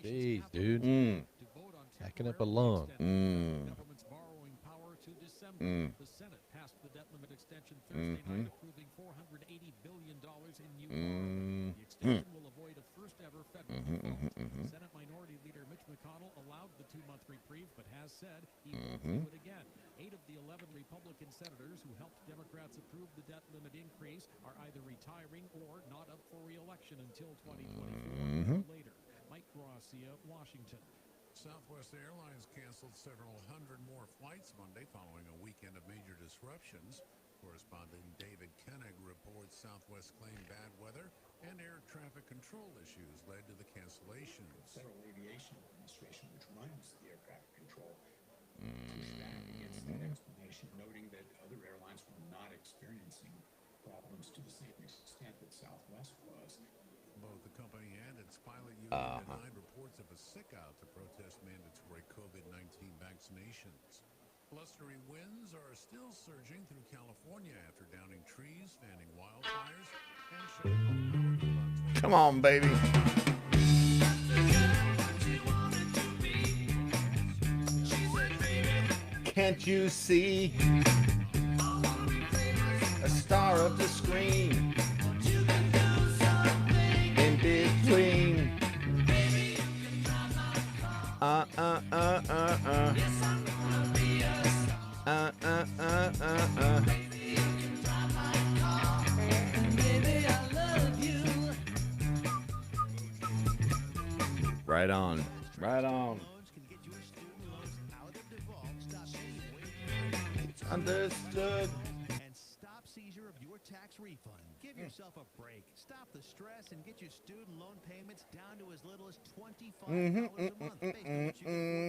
Jeez, dude. Mm. Backing up a lung. Mm. Mm. Mm-hmm. Mm. Mm. Mm-hmm, mm-hmm, mm-hmm. Mm-hmm. Mm-hmm. Southwest Airlines canceled several hundred more flights Monday following a weekend of major disruptions. Correspondent David Koenig reports Southwest claimed bad weather and air traffic control issues led to the cancellations. The Federal Aviation Administration, which runs the air traffic control, pushed back against that Mm-hmm. explanation, noting that other airlines were not experiencing problems to the same extent that Southwest was. Both the company and its pilot union Uh-huh. denied reports of a sick-out to protest mandatory COVID-19 vaccinations. Blustery winds are still surging through California after downing trees, fanning wildfires, and shutting off power to about Come on, baby. Can't you see a star of the screen in between? Uh, uh, uh, uh, uh. Uh. Right on. Right on. Understood. And stop seizure of your tax refund. Give yourself a break. Stop the stress and get your student loan payments down to as little as $25 a month based on what you can afford to pay.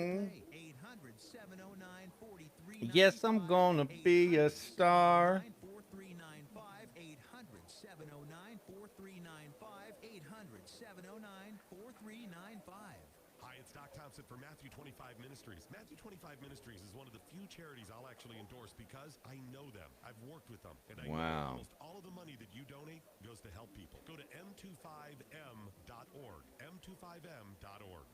800-709-4395. Yes, I'm gonna be a star. 4395. 800-709-4395. 800-709-4395. Hi, it's Doc Thompson for Matthew 25 Ministries. Matthew 25 Ministries is one of the few charities I'll actually endorse because I know them. I've worked with them. And I know almost all of the money that you donate goes to help people. Go to m25m.org. m25m.org.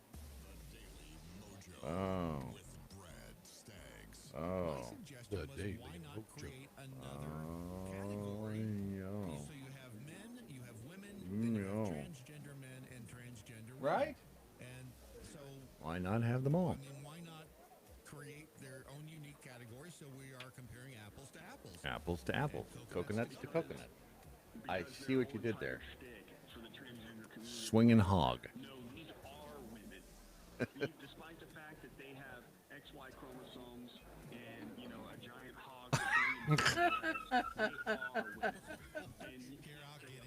The Daily Mojo Oh. with Brad Staggs. Oh. My suggestion was Daily why not Mojo. create another category? Oh. So you have men, you have women, Mm, then you have yeah. transgender men and transgender women. Right? And so, Why not have them all? I mean, why not create their own unique category so we are comparing apples to apples? Apples to apples, coconuts to coconut. I see what you did there. Swinging hog. No, these are women. Despite the fact that they have XY chromosomes and, you know, a giant hog. They are women.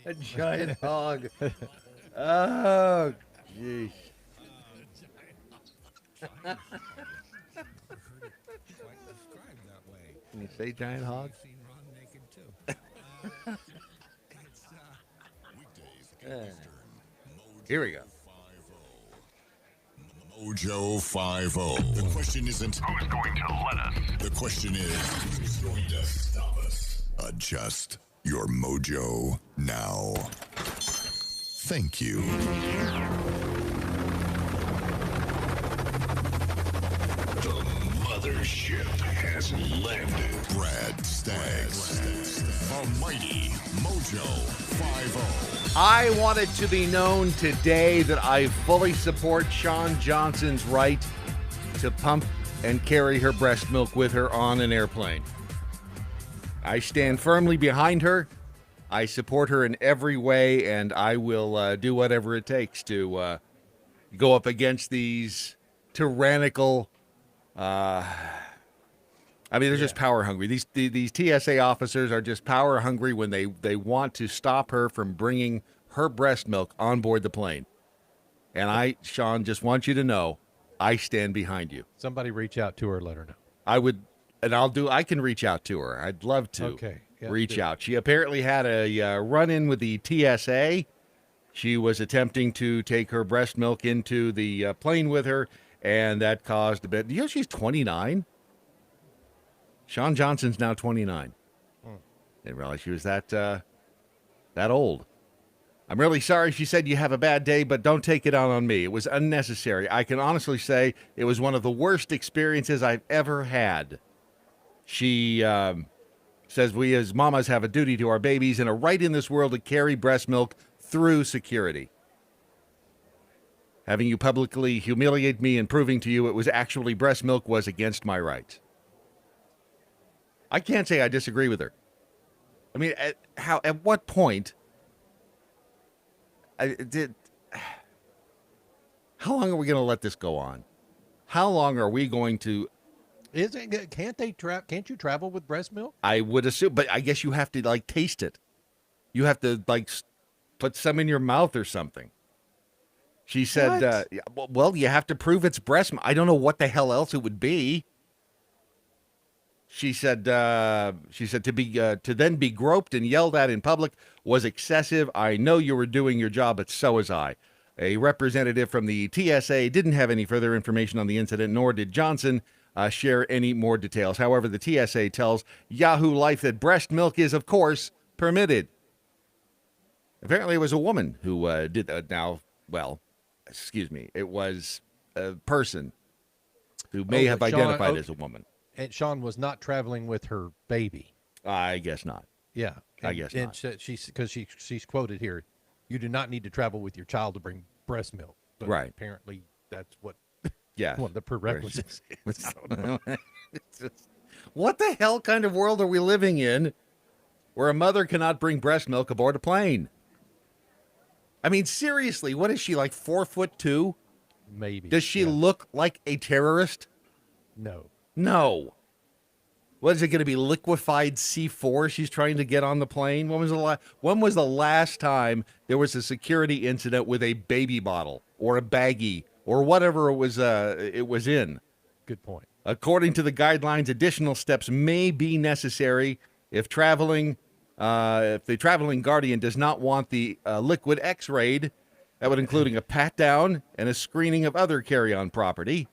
A giant hog. Oh, jeez. Quite described that way. Can you say giant hog? I've seen Ron naked too. It's weekdays Eastern. Here we go. Mojo 50. The question isn't who's going to let us. The question is who's going to stop us. Adjust your mojo now. Thank you. The mothership has landed. Brad Staggs. A mighty Mojo 50. I want it to be known today that I fully support Shawn Johnson's right to pump and carry her breast milk with her on an airplane. I stand firmly behind her. I support her in every way, and I will do whatever it takes to go up against these tyrannical. They're just power hungry. These TSA officers are just power hungry when they want to stop her from bringing her breast milk on board the plane. And I, Shawn, just want you to know, I stand behind you. Somebody reach out to her, let her know. I would, and I can reach out to her. I'd love to reach out. She apparently had a run-in with the TSA. She was attempting to take her breast milk into the plane with her, and that caused a bit. You know, she's 29. Shawn Johnson's now 29. Didn't realize she was that old. I'm really sorry, she said, you have a bad day, but don't take it out on me. It was unnecessary. I can honestly say it was one of the worst experiences I've ever had. She says we as mamas have a duty to our babies and a right in this world to carry breast milk through security. Having you publicly humiliate me and proving to you it was actually breast milk was against my rights. I can't say I disagree with her. I mean, at what point... How long are we going to let this go on? How long are we going to... Can't you travel with breast milk? I would assume, but I guess you have to, like, taste it. You have to, like, put some in your mouth or something. She said, well, you have to prove it's breast milk. I don't know what the hell else it would be. She said to then be groped and yelled at in public was excessive. I know you were doing your job, but so was I. A representative from the TSA didn't have any further information on the incident, nor did Johnson share any more details. However, the TSA tells Yahoo Life that breast milk is, of course, permitted. Apparently, it was a woman who did that. Now, well, excuse me, it was a person who may have identified as a woman. And Sean was not traveling with her baby. I guess not. Yeah, I guess and not. She's quoted here. You do not need to travel with your child to bring breast milk. But right. Apparently, that's what. Yeah. One of the prerequisites. What the hell kind of world are we living in, where a mother cannot bring breast milk aboard a plane? I mean, seriously, what is she, like 4'2"? Maybe. Does she look like a terrorist? No. No. What is it going to be? Liquefied C4 she's trying to get on the plane? When was the last time there was a security incident with a baby bottle or a baggie or whatever it was in? Good point. According to the guidelines, additional steps may be necessary if the traveling guardian does not want the liquid X-rayed. That would including a pat-down and a screening of other carry-on property.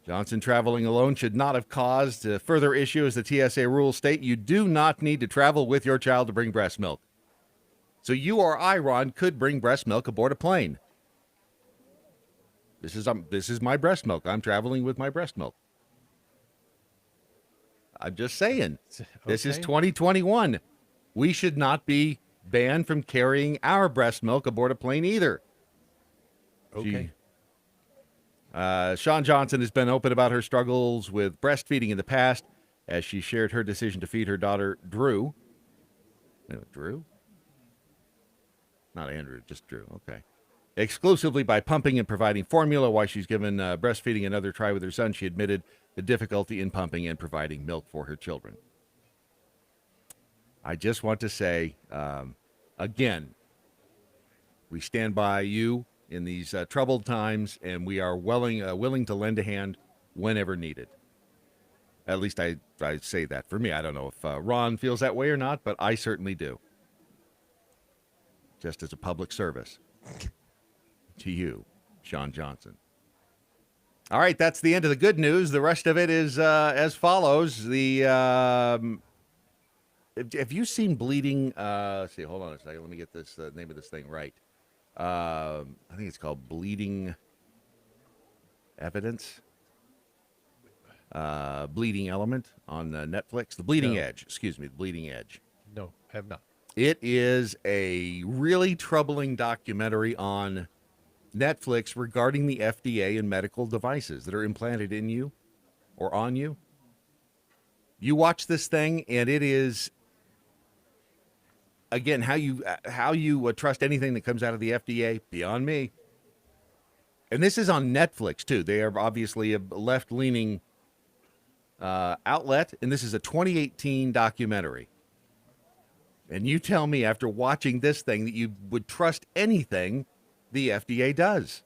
Johnson traveling alone should not have caused further issue, as the TSA rules state you do not need to travel with your child to bring breast milk. So you or I, Ron, could bring breast milk aboard a plane. This is my breast milk. I'm traveling with my breast milk. I'm just saying. Okay. This is 2021. We should not be banned from carrying our breast milk aboard a plane either. Okay. Shawn Johnson has been open about her struggles with breastfeeding in the past, as she shared her decision to feed her daughter, Drew. Drew? Not Andrew, just Drew. Okay. Exclusively by pumping and providing formula. While she's given breastfeeding another try with her son, she admitted the difficulty in pumping and providing milk for her children. I just want to say, again, we stand by you in these troubled times, and we are willing to lend a hand whenever needed. At least I say that for me. I don't know if Ron feels that way or not, but I certainly do. Just as a public service to you, Shawn Johnson. All right, that's the end of the good news. The rest of it is as follows. Have you seen Bleeding? Hold on a second. Let me get this name of this thing right. I think it's called Bleeding Evidence. Bleeding Element on Netflix. The Bleeding Edge. Excuse me, The Bleeding Edge. No, have not. It is a really troubling documentary on Netflix regarding the FDA and medical devices that are implanted in you or on you. You watch this thing, and it is, again, how you trust anything that comes out of the FDA, beyond me. And this is on Netflix, too. They are obviously a left-leaning outlet, and this is a 2018 documentary. And you tell me, after watching this thing, that you would trust anything the FDA does.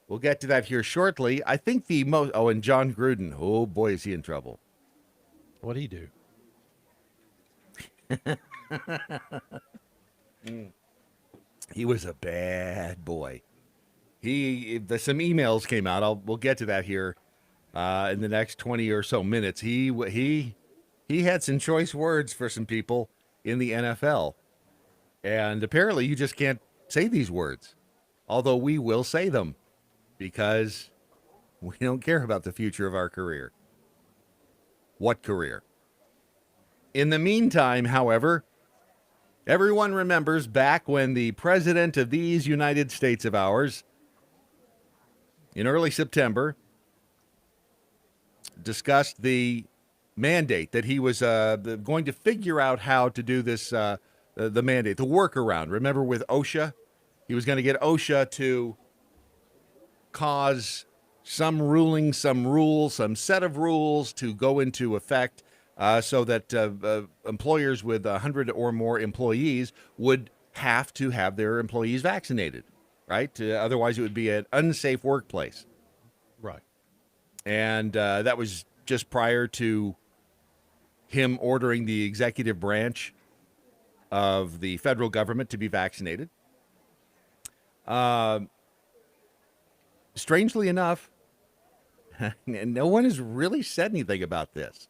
We'll get to that here shortly. I think and John Gruden. Oh, boy, is he in trouble. What'd he do? He was a bad boy. Some emails came out. We'll get to that here in the next 20 or so minutes. He had some choice words for some people in the NFL. And apparently you just can't say these words, although we will say them because we don't care about the future of our career. What career? In the meantime, however, everyone remembers back when the president of these United States of ours, in early September, discussed the mandate that he was going to figure out how to do this, the mandate, the workaround. Remember with OSHA? He was going to get OSHA to cause some ruling, some rules, some set of rules to go into effect so that employers with 100 or more employees would have to have their employees vaccinated, right? Otherwise, it would be an unsafe workplace. Right. And that was just prior to him ordering the executive branch of the federal government to be vaccinated. Strangely enough, no one has really said anything about this.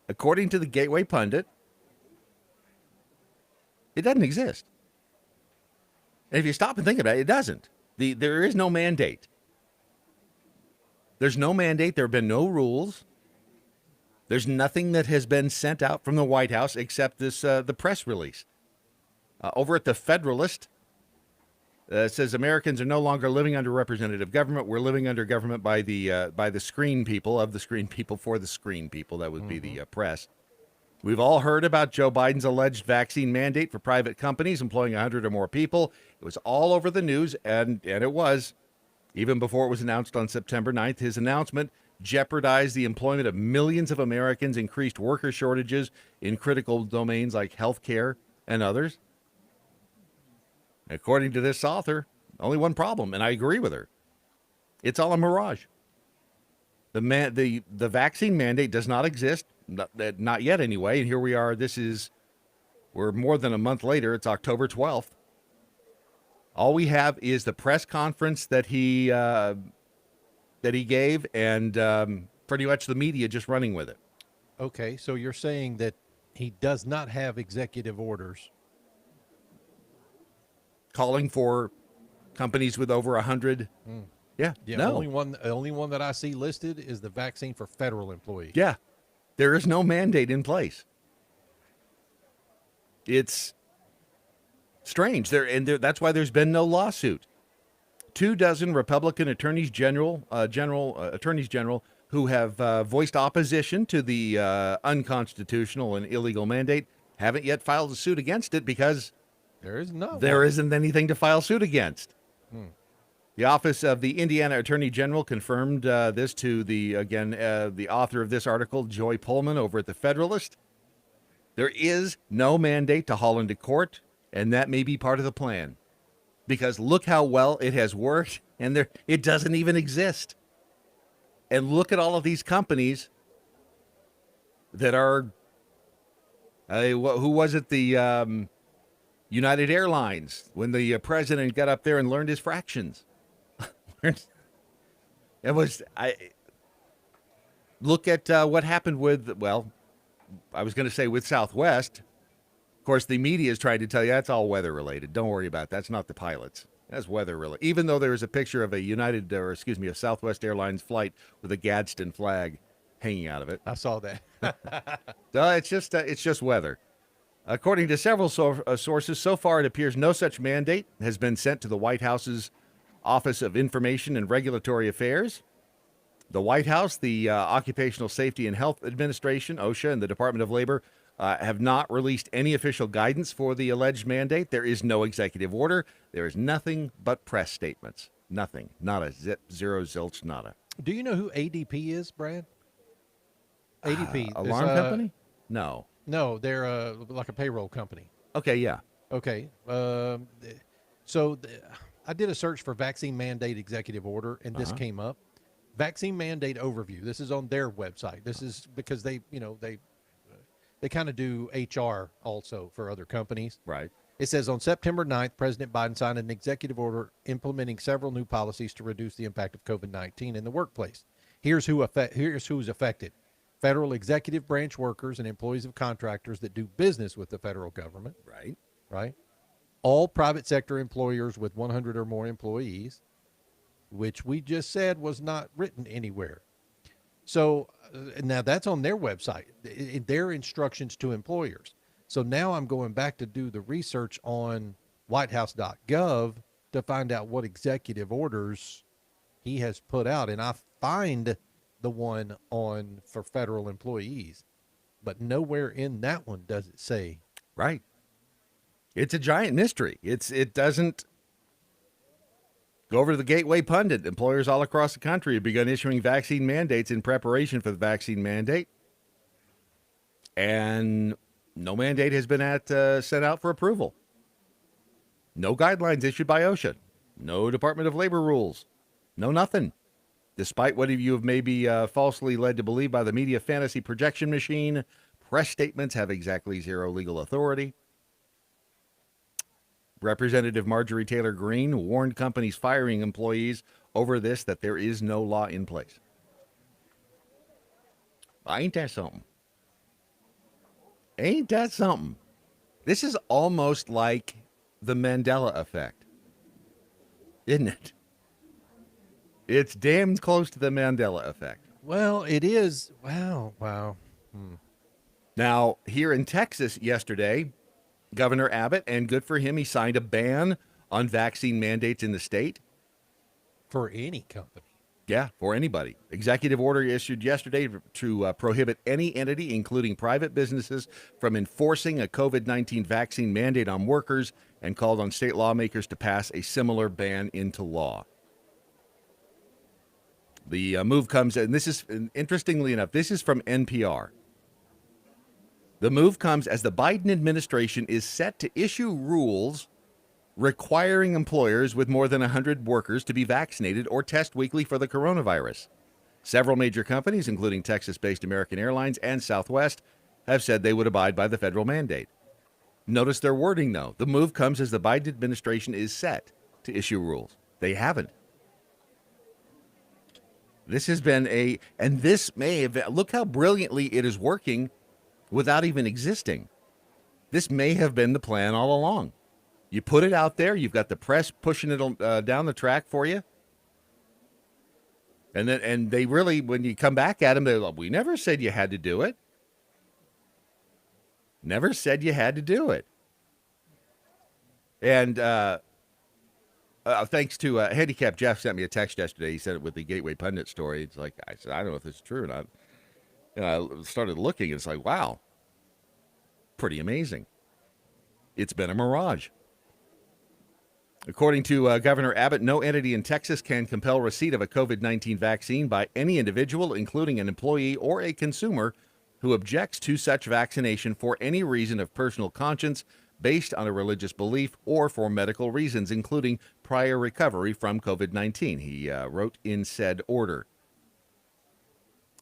According to the Gateway Pundit, it doesn't exist. And if you stop and think about it, it doesn't. There is no mandate. There's no mandate. There have been no rules. There's nothing that has been sent out from the White House except this the press release. Over at the Federalist, it says Americans are no longer living under representative government. We're living under government by the screen people, of the screen people, for the screen people. That would be the press. We've all heard about Joe Biden's alleged vaccine mandate for private companies employing 100 or more people. It was all over the news, and it was. Even before it was announced on September 9th, his announcement jeopardized the employment of millions of Americans, increased worker shortages in critical domains like healthcare and others. According to this author, only one problem, and I agree with her. It's all a mirage. The vaccine mandate does not exist, not yet anyway, and here we are. We're more than a month later. It's October 12th. All we have is the press conference that he gave, and pretty much the media just running with it. Okay, so you're saying that he does not have executive orders calling for companies with over 100. Yeah, Yeah, no. the only one that I see listed is the vaccine for federal employees. Yeah, there is no mandate in place. It's strange. That's why there's been no lawsuit. 24 Republican attorneys general who have voiced opposition to the unconstitutional and illegal mandate haven't yet filed a suit against it because There isn't anything to file suit against. The office of the Indiana Attorney General confirmed this to the author of this article, Joy Pullman, over at the Federalist. There is no mandate to haul into court, and that may be part of the plan. Because look how well it has worked, and it doesn't even exist. And look at all of these companies that are, who was it, the United Airlines, when the president got up there and learned his fractions. Look at what happened with, I was going to say with Southwest. Of course, the media is trying to tell you that's all weather related. Don't worry about it. That's not the pilots. That's weather related. Even though there is a picture of a Southwest Airlines flight with a Gadsden flag hanging out of it. I saw that. So it's just weather. According to several sources, so far it appears no such mandate has been sent to the White House's Office of Information and Regulatory Affairs. The White House, the Occupational Safety and Health Administration, OSHA, and the Department of Labor have not released any official guidance for the alleged mandate. There is no executive order. There is nothing but press statements. Nothing. Not a zip, zero, zilch, nada. Do you know who ADP is, Brad? ADP. Alarm company? No. No, they're like a payroll company. Okay, yeah. Okay. I did a search for vaccine mandate executive order, and this came up. Vaccine mandate overview. This is on their website. This is because they kind of do HR also for other companies. Right. It says on September 9th, President Biden signed an executive order implementing several new policies to reduce the impact of COVID-19 in the workplace. Here's who's affected. federal executive branch workers and employees of contractors that do business with the federal government, Right. right? All private sector employers with 100 or more employees, which we just said was not written anywhere. So now that's on their website, their instructions to employers. So now I'm going back to do the research on whitehouse.gov to find out what executive orders he has put out. And I find the one on for federal employees, but nowhere in that one does it say. Right. It's a giant mystery. It doesn't go over to the Gateway Pundit. Employers all across the country have begun issuing vaccine mandates in preparation for the vaccine mandate. And no mandate has been sent out for approval. No guidelines issued by OSHA. No Department of Labor rules. No nothing. Despite what you have maybe falsely led to believe by the media fantasy projection machine, press statements have exactly zero legal authority. Representative Marjorie Taylor Greene warned companies firing employees over this that there is no law in place. Ain't that something? Ain't that something? This is almost like the Mandela effect, isn't it? It's damn close to the Mandela effect. Well, it is. Wow. Now, here in Texas yesterday, Governor Abbott, and good for him, he signed a ban on vaccine mandates in the state. For any company. Yeah, for anybody. Executive order issued yesterday to prohibit any entity, including private businesses, from enforcing a COVID-19 vaccine mandate on workers, and called on state lawmakers to pass a similar ban into law. The move comes, and this is, interestingly enough, this is from NPR. The move comes as the Biden administration is set to issue rules requiring employers with more than 100 workers to be vaccinated or test weekly for the coronavirus. Several major companies, including Texas-based American Airlines and Southwest, have said they would abide by the federal mandate. Notice their wording, though. The move comes as the Biden administration is set to issue rules. They haven't. This has been and this may have, look how brilliantly it is working without even existing. This may have been the plan all along. You put it out there, you've got the press pushing it down the track for you. And they really, when you come back at them, they're like, we never said you had to do it. Never said you had to do it. And thanks to Handicap Jeff sent me a text yesterday. He said it with the Gateway Pundit story. It's like, I said, I don't know if this is true or not. And I started looking, and it's like, wow, pretty amazing. It's been a mirage. According to Governor Abbott, no entity in Texas can compel receipt of a COVID-19 vaccine by any individual, including an employee or a consumer, who objects to such vaccination for any reason of personal conscience, based on a religious belief, or for medical reasons, including prior recovery from COVID-19, he wrote in said order.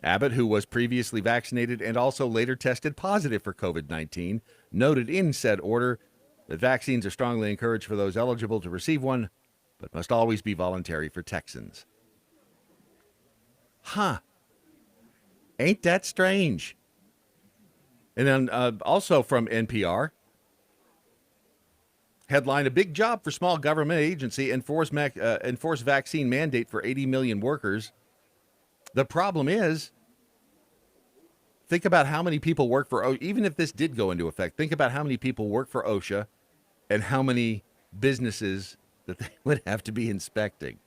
Abbott, who was previously vaccinated and also later tested positive for COVID-19, noted in said order that vaccines are strongly encouraged for those eligible to receive one, but must always be voluntary for Texans. Huh. Ain't that strange? And then also from NPR, headline, a big job for small government agency, enforce vaccine mandate for 80 million workers. The problem is, think about how many people work for OSHA. Even if this did go into effect, think about how many people work for OSHA and how many businesses that they would have to be inspecting.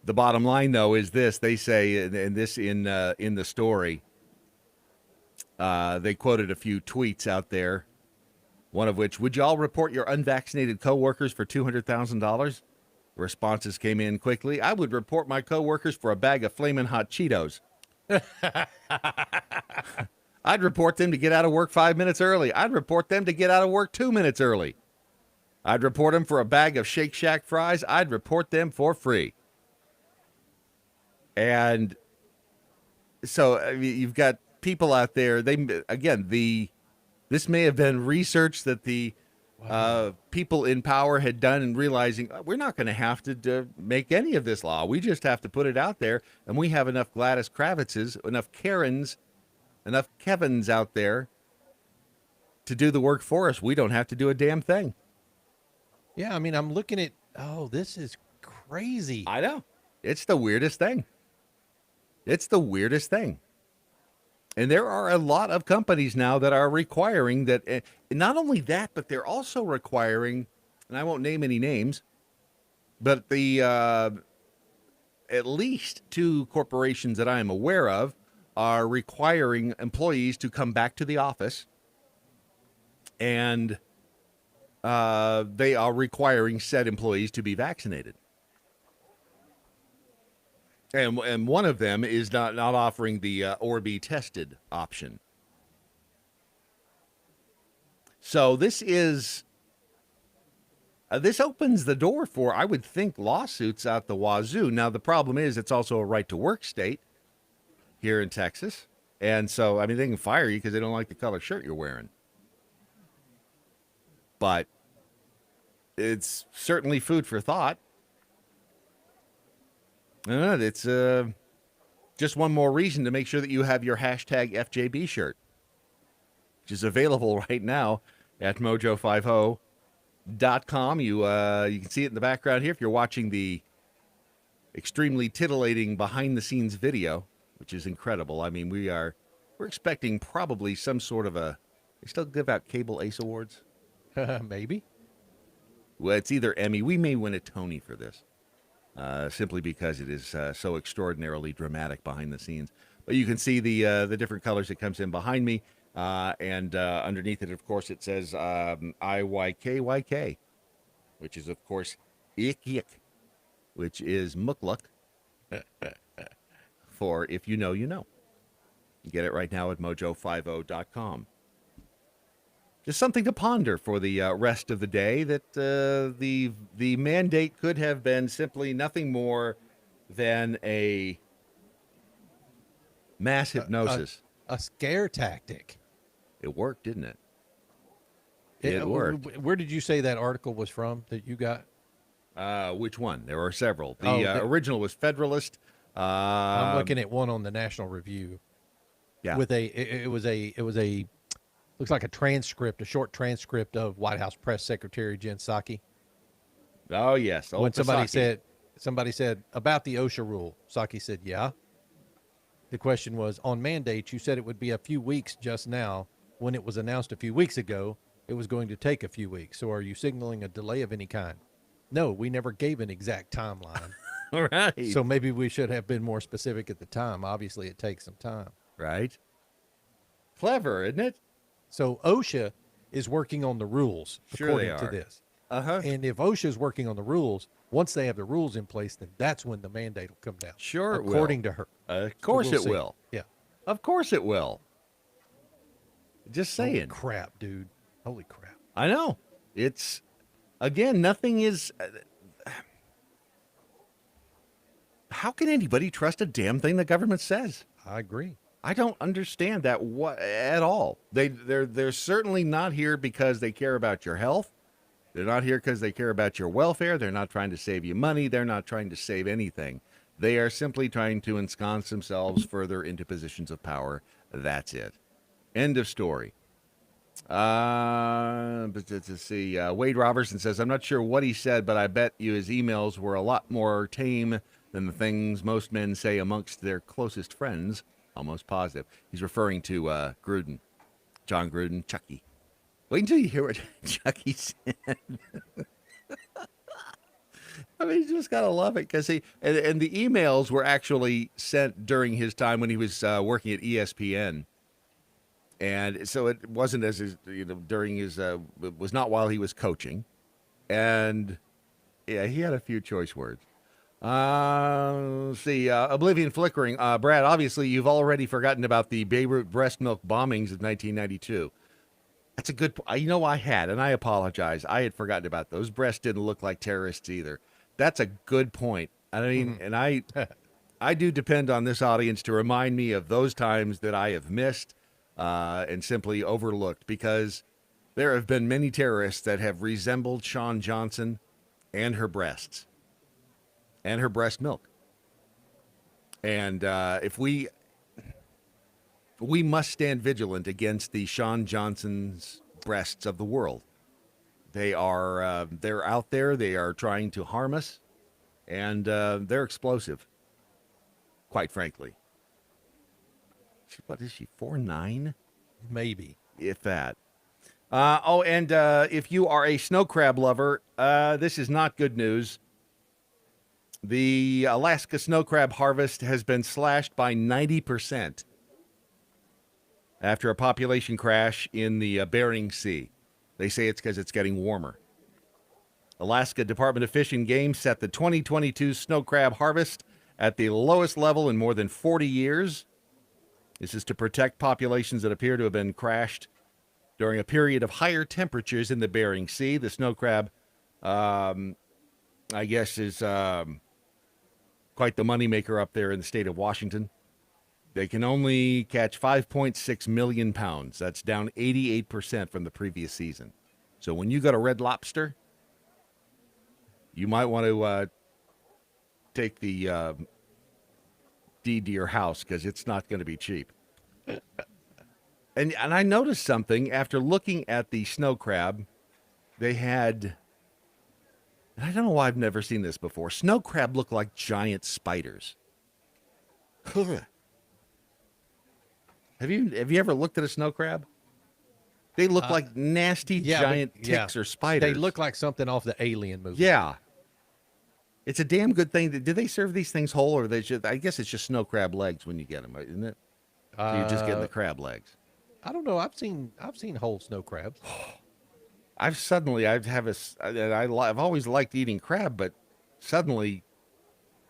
The bottom line, though, is this. They say, and this in the story, they quoted a few tweets out there, one of which, would you all report your unvaccinated coworkers for $200,000? Responses came in quickly. I would report my coworkers for a bag of Flamin' Hot Cheetos. I'd report them to get out of work 5 minutes early. I'd report them to get out of work 2 minutes early. I'd report them for a bag of Shake Shack fries. I'd report them for free. And so I mean, you've got people out there. This may have been research that people in power had done, and realizing we're not going to have to make any of this law. We just have to put it out there, and we have enough Gladys Kravitzes, enough Karens, enough Kevins out there to do the work for us. We don't have to do a damn thing. Yeah, I mean, I'm looking at, oh, this is crazy. I know. It's the weirdest thing. It's the weirdest thing. And there are a lot of companies now that are requiring that. Not only that, but they're also requiring, and I won't name any names, but the at least 2 corporations that I am aware of are requiring employees to come back to the office, and they are requiring said employees to be vaccinated. And one of them is not offering the or be tested option. So this is this opens the door for, I would think, lawsuits out the wazoo. Now the problem is it's also a right to work state here in Texas, and so I mean they can fire you because they don't like the color shirt you're wearing. But it's certainly food for thought. It's just one more reason to make sure that you have your hashtag FJB shirt, which is available right now at mojo50.com. You can see it in the background here if you're watching the extremely titillating behind-the-scenes video, which is incredible. I mean, we're expecting probably some sort of a. They still give out cable Ace Awards? Maybe. Well, it's either Emmy. We may win a Tony for this. Simply because it is so extraordinarily dramatic behind the scenes. But you can see the different colors that comes in behind me, and underneath it, of course, it says IYKYK, which is, of course, Ick Yick, which is Mukluk, for if you know, you know. You get it right now at mojo50.com. Just something to ponder for the rest of the day, that the mandate could have been simply nothing more than a mass hypnosis. A scare tactic. It worked, didn't it? It worked. Where did you say that article was from that you got? Which one? There are several. The original was Federalist. I'm looking at one on the National Review. Yeah. With it was a looks like a transcript, a short transcript of White House Press Secretary Jen Psaki. Oh, yes. When somebody said about the OSHA rule, Psaki said, yeah. The question was, on mandates, you said it would be a few weeks just now. When it was announced a few weeks ago, it was going to take a few weeks. So are you signaling a delay of any kind? No, we never gave an exact timeline. All right. So maybe we should have been more specific at the time. Obviously, it takes some time. Right. Clever, isn't it? So OSHA is working on the rules according to this. Uh-huh. And if OSHA is working on the rules, once they have the rules in place, then that's when the mandate will come down. Sure it will. According to her. Of course it will. Yeah. Of course it will. Just saying. Holy crap, dude. Holy crap. I know. It's, again, nothing is... how can anybody trust a damn thing the government says? I agree. I don't understand that at all. They're certainly not here because they care about your health. They're not here because they care about your welfare. They're not trying to save you money. They're not trying to save anything. They are simply trying to ensconce themselves further into positions of power. That's it. End of story. But to see, Wade Robertson says, I'm not sure what he said, but I bet you his emails were a lot more tame than the things most men say amongst their closest friends. Almost positive. He's referring to Gruden, John Gruden, Chucky. Wait until you hear what Chucky said. I mean, you just got to love it because and the emails were actually sent during his time when he was working at ESPN. And so it wasn't during his, it was not while he was coaching. And yeah, he had a few choice words. Let's see, Oblivion Flickering. Brad, obviously you've already forgotten about the Beirut breast milk bombings of 1992. That's a good point. I had, and I apologize. I had forgotten about those. Breasts didn't look like terrorists either. That's a good point. I mean, and I do depend on this audience to remind me of those times that I have missed and simply overlooked, because There have been many terrorists that have resembled Shawn Johnson and her breasts and her breast milk. And if we must stand vigilant against the Shawn Johnson's breasts of the world. They are they're out there. They are trying to harm us, and they're explosive. Quite frankly, what is she? 4'9"? Maybe. If that. And if you are a snow crab lover, this is not good news. The Alaska snow crab harvest has been slashed by 90% after a population crash in the Bering Sea. They say it's because it's getting warmer. Alaska Department of Fish and Game set the 2022 snow crab harvest at the lowest level in more than 40 years. This is to protect populations that appear to have been crashed during a period of higher temperatures in the Bering Sea. The snow crab, I guess, is quite the moneymaker up there in the state of Washington. They can only catch 5.6 million pounds. That's down 88% from the previous season. So when you go to Red Lobster, you might want to take the deed to your house because it's not going to be cheap. And I noticed something after looking at the snow crab. They had, and I don't know why I've never seen this before. Snow crab look like giant spiders. Have you ever looked at a snow crab? They look like nasty giant ticks or spiders. They look like something off the Alien movie. Yeah. It's a damn good thing. Do they serve these things whole, or they just? I guess it's just snow crab legs when you get them, isn't it? So you're just getting the crab legs. I don't know. I've seen whole snow crabs. I've always liked eating crab, but suddenly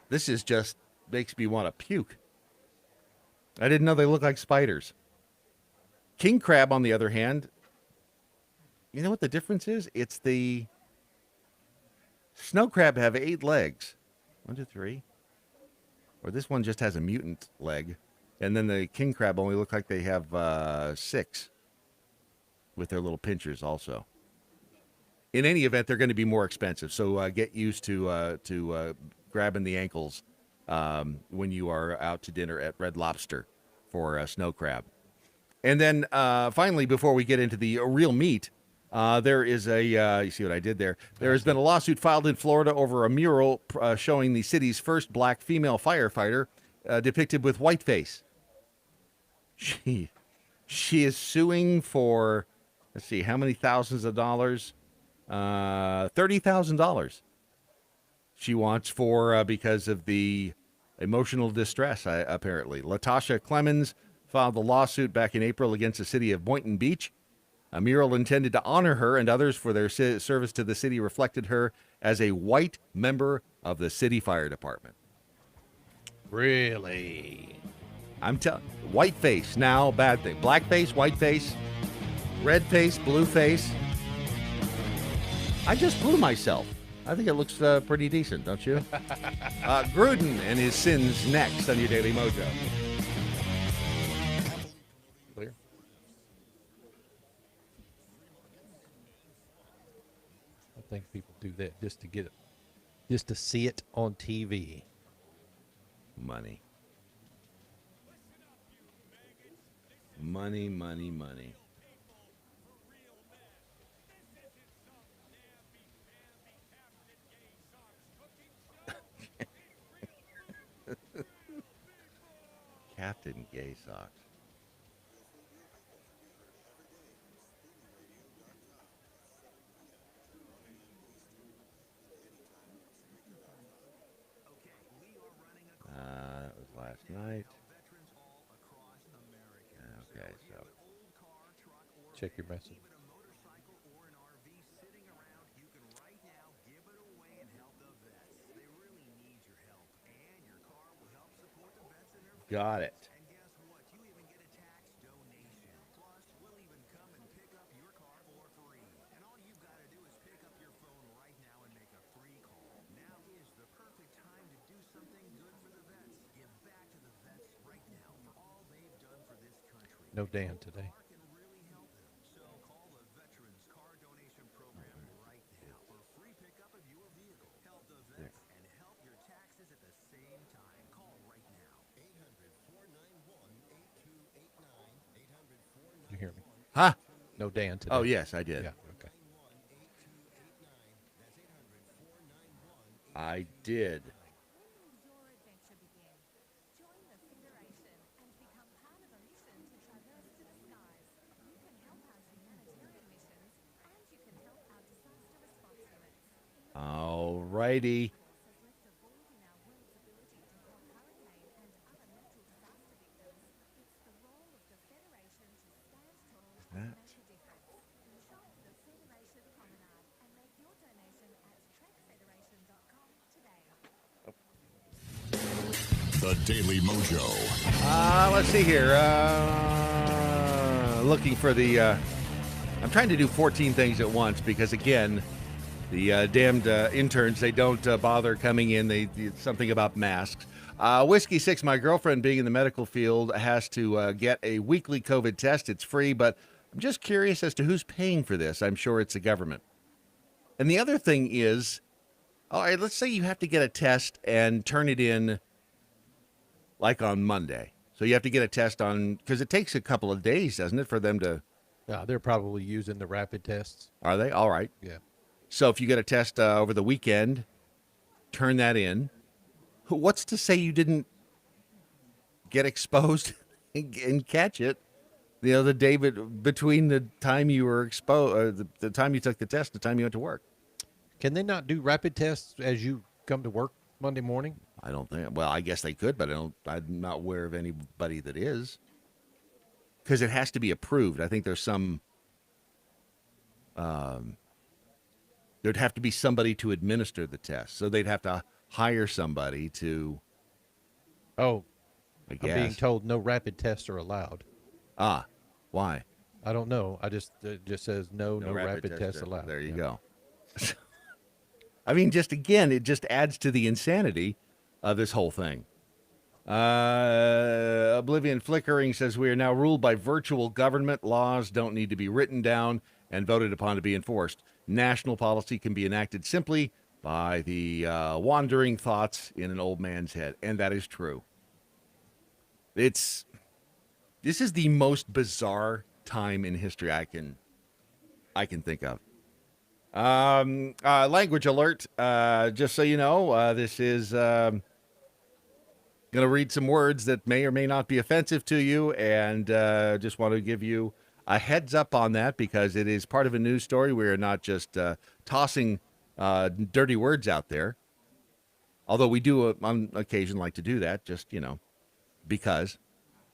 this is just makes me want to puke. I didn't know they look like spiders. King crab, on the other hand, you know what the difference is? It's the snow crab have 8 legs. 1, 2, 3. Or this one just has a mutant leg. And then the king crab only look like they have 6 with their little pinchers also. In any event, they're going to be more expensive. So get used to grabbing the ankles when you are out to dinner at Red Lobster for snow crab. And then finally, before we get into the real meat, there is you see what I did there? There has been a lawsuit filed in Florida over a mural showing the city's first black female firefighter depicted with whiteface. She is suing for, let's see, how many thousands of dollars? $30,000. She wants for because of the emotional distress, apparently. Latasha Clemens filed the lawsuit back in April against the city of Boynton Beach. A mural intended to honor her and others for their service to the city reflected her as a white member of the city fire department. Really? I'm telling white face now, bad thing. Black face, white face, red face, blue face. I just blew myself. I think it looks pretty decent, don't you? Gruden and his sins next on your Daily Mojo. Clear. I think people do that just to get it, just to see it on TV. Money. Money, money, money. Captain Gay Socks. That was last night. Okay, so Check your message. got it. And guess what? You even get a tax donation. Plus, we'll even come and pick up your car for free. And all you've got to do is pick up your phone right now and make a free call. Now is the perfect time to do something good for the vets. Give back to the vets right now for all they've done for this country. No Dan today. Can really help them. So call the Veterans No Dan today. Oh, yes, I did. Yeah. Okay. I did. Your adventure begin. Join the Federation and become part of a mission to traverse to the skies. You can help our humanitarian missions and you can help our disaster response units. All righty. Has left a void in our world's ability to help hurricane and other natural disaster victims. It's the role of the Federation to stand tall and make a difference. Shop the Federation Promenade and make your donation at trekfederation.com today. The Daily Mojo. Let's see here. Looking for the. I'm trying to do 14 things at once because, again, the damned interns, they don't bother coming in. Something about masks. Whiskey 6, my girlfriend, being in the medical field, has to get a weekly COVID test. It's free, but I'm just curious as to who's paying for this. I'm sure it's the government. And the other thing is, all right, let's say you have to get a test and turn it in like on Monday. So you have to get a test on, because it takes a couple of days, doesn't it, for them to... Yeah, they're probably using the rapid tests. Are they? All right. Yeah. So if you get a test over the weekend, turn that in. What's to say you didn't get exposed and catch it? You know, the day between the time you were exposed, the time you took the test, the time you went to work. Can they not do rapid tests as you come to work Monday morning? I don't think. Well, I guess they could, but I'm not aware of anybody that is. Because it has to be approved. I think there's some. There'd have to be somebody to administer the test, so they'd have to hire somebody to. Oh, I I'm guess. being told no rapid tests are allowed. Ah, why? I don't know. It just says no rapid tests allowed. There you Yeah. go. I mean, just again, it just adds to the insanity of this whole thing. Oblivion Flickering says we are now ruled by virtual government. Laws don't need to be written down and voted upon to be enforced. National policy can be enacted simply by the wandering thoughts in an old man's head. And that is true. This is the most bizarre time in history I can think of. Language alert. Just so you know, this is going to read some words that may or may not be offensive to you, and just want to give you a heads up on that because it is part of a news story. We are not just tossing dirty words out there, although we do on occasion like to do that, just, because.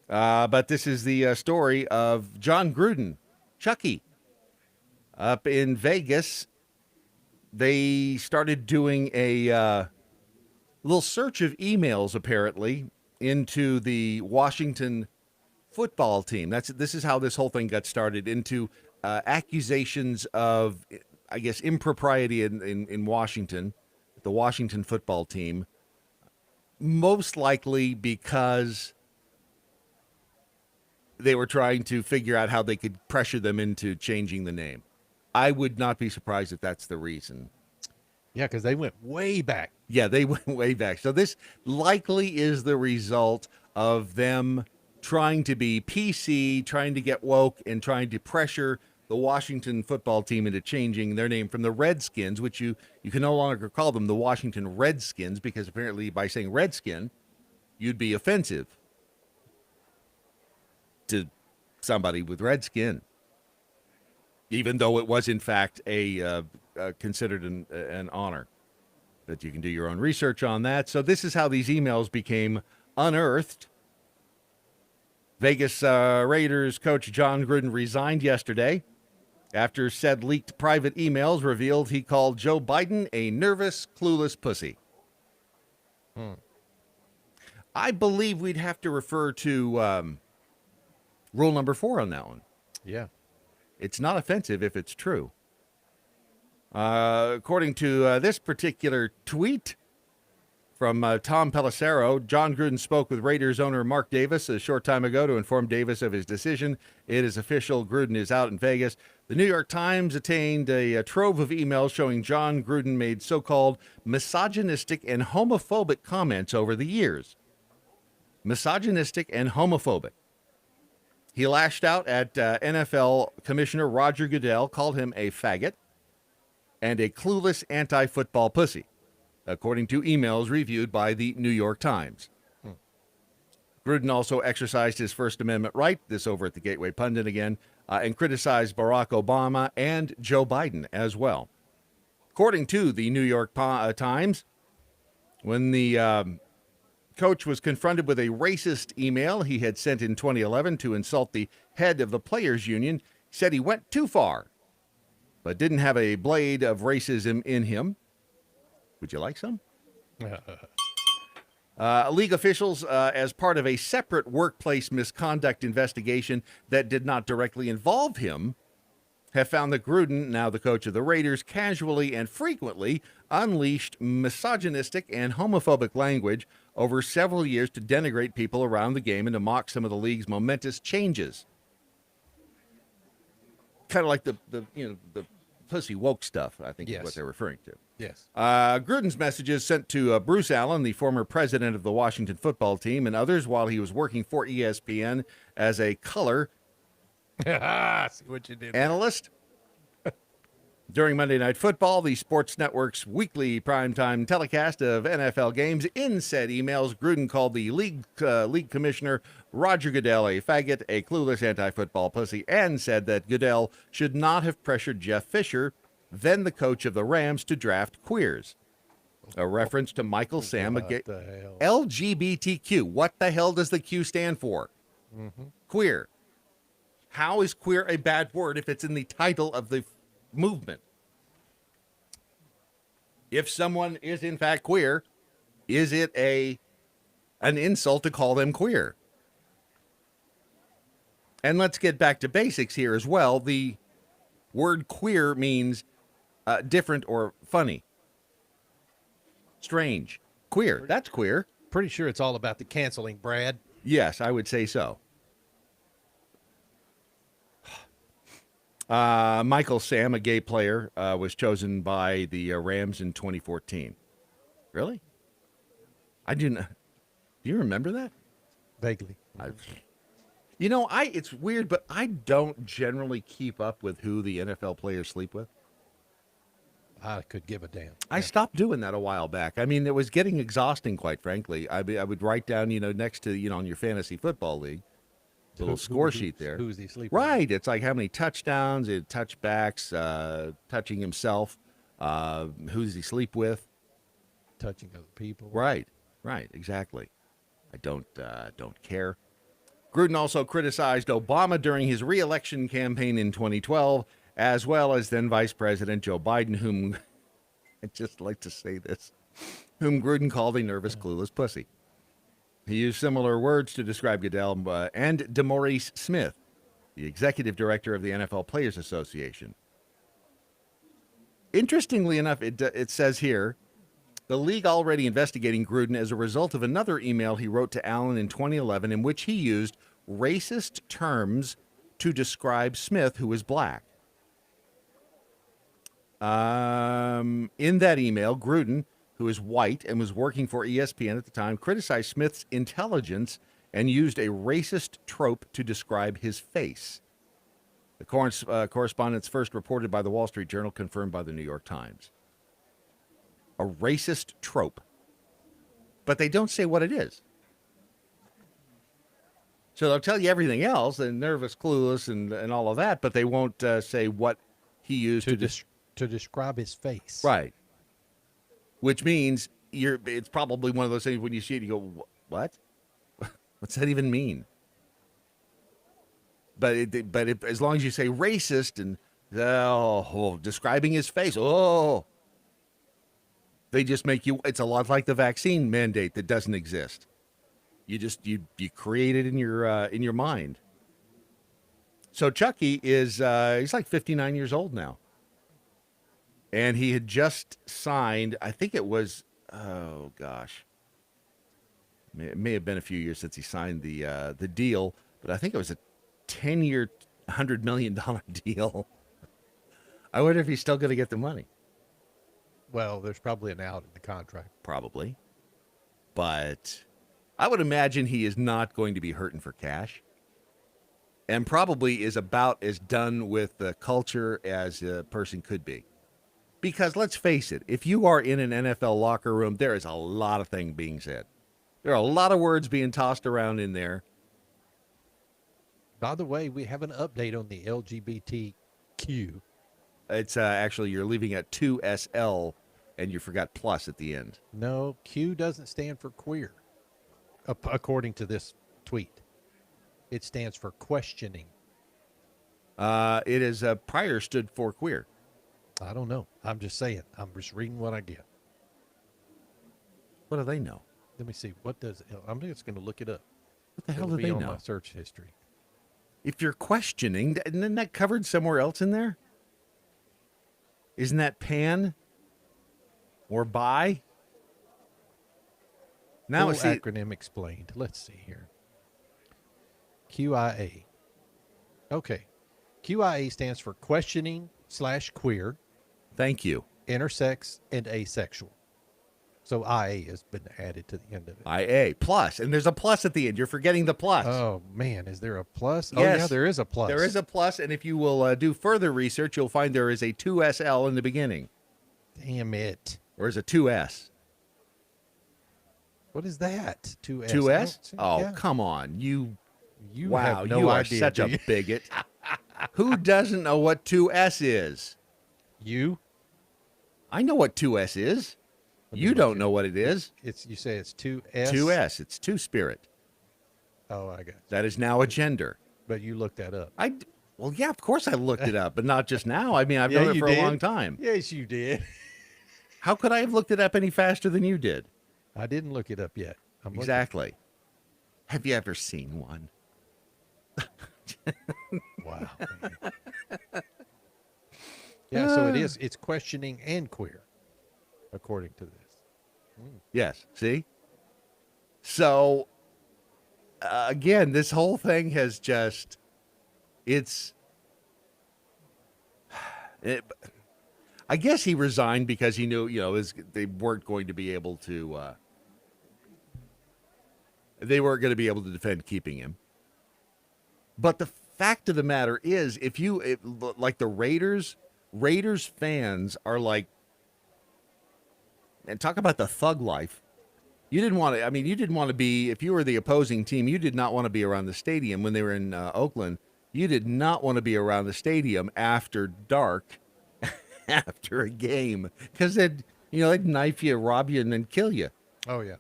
But this is the story of John Gruden, Chucky. Up in Vegas, they started doing a little search of emails, apparently, into the Washington football team. This is how this whole thing got started, into accusations of, I guess, impropriety in Washington, the Washington football team, most likely because they were trying to figure out how they could pressure them into changing the name. I would not be surprised if that's the reason. Yeah, because they went way back. Yeah, they went way back. So this likely is the result of them trying to be PC, trying to get woke, and trying to pressure the Washington football team into changing their name from the Redskins, which you can no longer call them the Washington Redskins, because apparently by saying Redskin, you'd be offensive to somebody with red skin, even though it was in fact a considered an honor. That you can do your own research on that. So this is how these emails became unearthed. Vegas Raiders coach John Gruden resigned yesterday after said leaked private emails revealed he called Joe Biden a nervous, clueless pussy. I believe we'd have to refer to rule number 4 on that one. Yeah. It's not offensive if it's true. According to this particular tweet from Tom Pelissero, John Gruden spoke with Raiders owner Mark Davis a short time ago to inform Davis of his decision. It is official. Gruden is out in Vegas. The New York Times attained a trove of emails showing John Gruden made so-called misogynistic and homophobic comments over the years. Misogynistic and homophobic. He lashed out at NFL Commissioner Roger Goodell, called him a faggot and a clueless anti-football pussy, according to emails reviewed by the New York Times. Gruden also exercised his First Amendment right, this over at the Gateway Pundit again, and criticized Barack Obama and Joe Biden as well. According to the New York Times, when the coach was confronted with a racist email he had sent in 2011 to insult the head of the players' union, he said he went too far, but didn't have a blade of racism in him. Would you like some? League officials, as part of a separate workplace misconduct investigation that did not directly involve him, have found that Gruden, now the coach of the Raiders, casually and frequently unleashed misogynistic and homophobic language over several years to denigrate people around the game and to mock some of the league's momentous changes. Kind of like the pussy woke stuff, I think is what they're referring to. Yes. Gruden's messages sent to Bruce Allen, the former president of the Washington football team, and others while he was working for ESPN as a color See what you did analyst. During Monday Night Football, the Sports Network's weekly primetime telecast of NFL games, in said emails, Gruden called the league commissioner Roger Goodell a faggot, a clueless anti-football pussy, and said that Goodell should not have pressured Jeff Fisher, then the coach of the Rams, to draft queers. A reference to Michael Sam, LGBTQ. What the hell does the Q stand for? Queer. How is queer a bad word if it's in the title of the movement? If someone is in fact queer, is it an insult to call them queer? And let's get back to basics here as well. The word queer means different or funny, strange, queer. That's queer. Pretty sure it's all about the canceling, Brad. Yes, I would say so. Michael Sam, a gay player, was chosen by the Rams in 2014. Really? I do not. Do you remember that? Vaguely. It's weird, but I don't generally keep up with who the NFL players sleep with. I could give a damn. I stopped doing that a while back. I mean, it was getting exhausting, quite frankly. I would write down, next to, on your fantasy football league, the little score sheet there. Who's he sleeping Right. It's like how many touchdowns, touchbacks, touching himself, who does he sleep with? Touching other people. Right. Exactly. I don't care. Gruden also criticized Obama during his re-election campaign in 2012, as well as then Vice President Joe Biden, whom, I'd just like to say this, whom Gruden called a nervous, clueless pussy. He used similar words to describe Goodell and DeMaurice Smith, the executive director of the NFL Players Association. Interestingly enough, it says here, the league already investigating Gruden as a result of another email he wrote to Allen in 2011 in which he used racist terms to describe Smith, who is black. In that email, Gruden, who is white and was working for ESPN at the time, criticized Smith's intelligence and used a racist trope to describe his face. The correspondence first reported by the Wall Street Journal, confirmed by the New York Times. A racist trope. But they don't say what it is. So they'll tell you everything else, and nervous, clueless, and all of that, but they won't say what he used to describe his face. Right. Which means it's probably one of those things when you see it, you go, what? What's that even mean? But as long as you say racist and describing his face, they just make you. It's a lot like the vaccine mandate that doesn't exist. You create it in your mind. So Chucky is he's like 59 years old now, and he had just signed. I think it was it may have been a few years since he signed the deal, but I think it was a 10-year, $100 million deal. I wonder if he's still going to get the money. Well, there's probably an out in the contract. Probably. But I would imagine he is not going to be hurting for cash. and probably is about as done with the culture as a person could be. Because let's face it, if you are in an NFL locker room, there is a lot of things being said. There are a lot of words being tossed around in there. By the way, we have an update on the LGBTQ. It's actually, you're leaving at 2SL, and you forgot plus at the end. No, Q doesn't stand for queer, according to this tweet. It stands for questioning. It is prior stood for queer. I don't know. I'm just saying. I'm just reading what I get. What do they know? Let me see. What does I'm just going to look it up. What the hell It'll do be they on know? my search history. If you're questioning, isn't that covered somewhere else in there? Isn't that pan or bi? Now Full see, acronym explained. Let's see here. QIA. Okay. QIA stands for questioning / queer, thank you. intersex, and asexual. So IA has been added to the end of it. IA plus, and there's a plus at the end. You're forgetting the plus. Oh man, is there a plus? Oh Yes. yeah, there is a plus. There is a plus, and if you will do further research, you'll find there is a 2SL in the beginning. Damn it. Or is it 2S? What is that? 2S. 2S? I don't see- Oh, come on. You wow, have no you are idea, such do a you? bigot. Who doesn't know what 2S is? You? I know what 2S is. You don't know what it is. You say it's 2S. 2S. It's two-spirit. Oh, I got you. That is now a gender. But you looked that up. Well, yeah, of course I looked it up, but not just now. I mean, I've Yeah, known it you for did. a long time. Yes, you did. How could I have looked it up any faster than you did? I didn't look it up yet. I'm looking. Exactly. Have you ever seen one? Wow. man. Yeah, so it is. It's questioning and queer, according to this. Yes. See? So, again, this whole thing has just, I guess he resigned because he knew, they weren't going to be able to, defend keeping him. But the fact of the matter is, like the Raiders fans are like, and talk about the thug life. You didn't want to be, if you were the opposing team, you did not want to be around the stadium when they were in Oakland. You did not want to be around the stadium after dark, after a game, because they'd knife you, rob you, and then kill you. Oh yeah.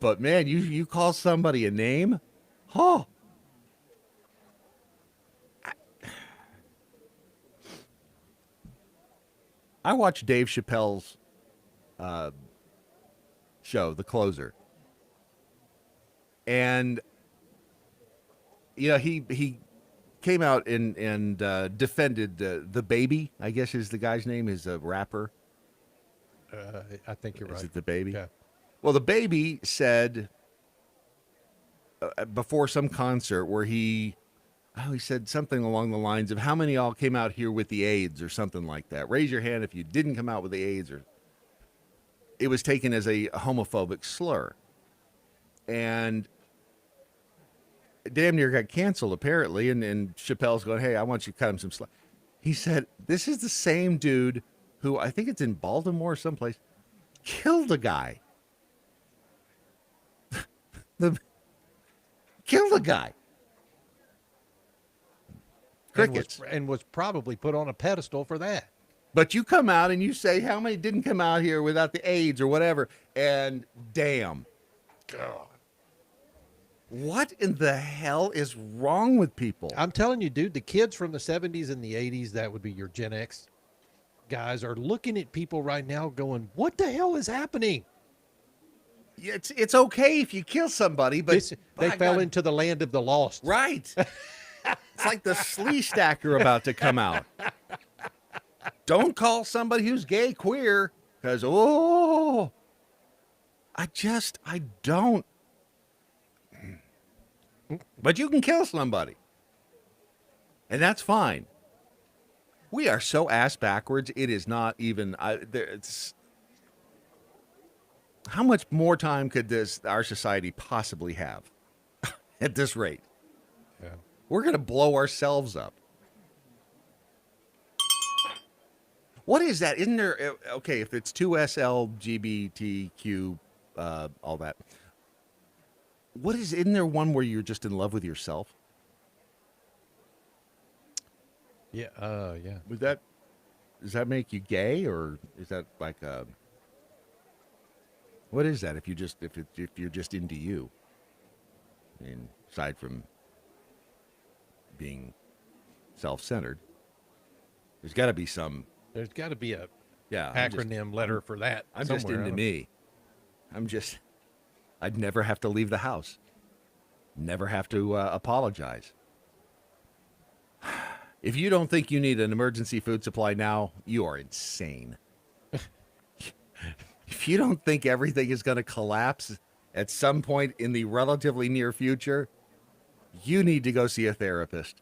But man, you call somebody a name, oh. I watched Dave Chappelle's show, The Closer, and he came out and defended the Baby. I guess is the guy's name. Is a rapper. I think you're right. Is it the Baby? Yeah. Well, the Baby said before some concert where he said something along the lines of, how many all came out here with the AIDS or something like that? Raise your hand if you didn't come out with the AIDS. Or it was taken as a homophobic slur. And damn near got canceled, apparently. And Chappelle's going, hey, I want you to cut him some slack. He said, this is the same dude who, I think it's in Baltimore or someplace, killed a guy. Killed a guy. Crickets. And was probably put on a pedestal for that. But you come out and you say, how many didn't come out here without the AIDS or whatever? And damn. God. What in the hell is wrong with people? I'm telling you, dude, the kids from the 70s and the 80s, that would be your Gen X guys, are looking at people right now going, what the hell is happening? It's okay if you kill somebody, but they fell into the land of the lost. Right. It's like the Slee Stacker about to come out. Don't call somebody who's gay queer, because, I don't. But you can kill somebody. And that's fine. We are so ass backwards, it is not even, how much more time could our society possibly have at this rate? We're going to blow ourselves up. What is that? Isn't there, okay, if it's 2SLGBTQ, all that, what is, isn't there one where you're just in love with yourself? Yeah, yeah. Does that make you gay, or is that like a, what is that if you're just into you? I mean, aside from being self-centered, there's got to be some. There's got to be a acronym acronym letter for that. I'm just somewhere. into me. I'd never have to leave the house. Never have to apologize. If you don't think you need an emergency food supply now, you are insane. If you don't think everything is going to collapse at some point in the relatively near future, you need to go see a therapist,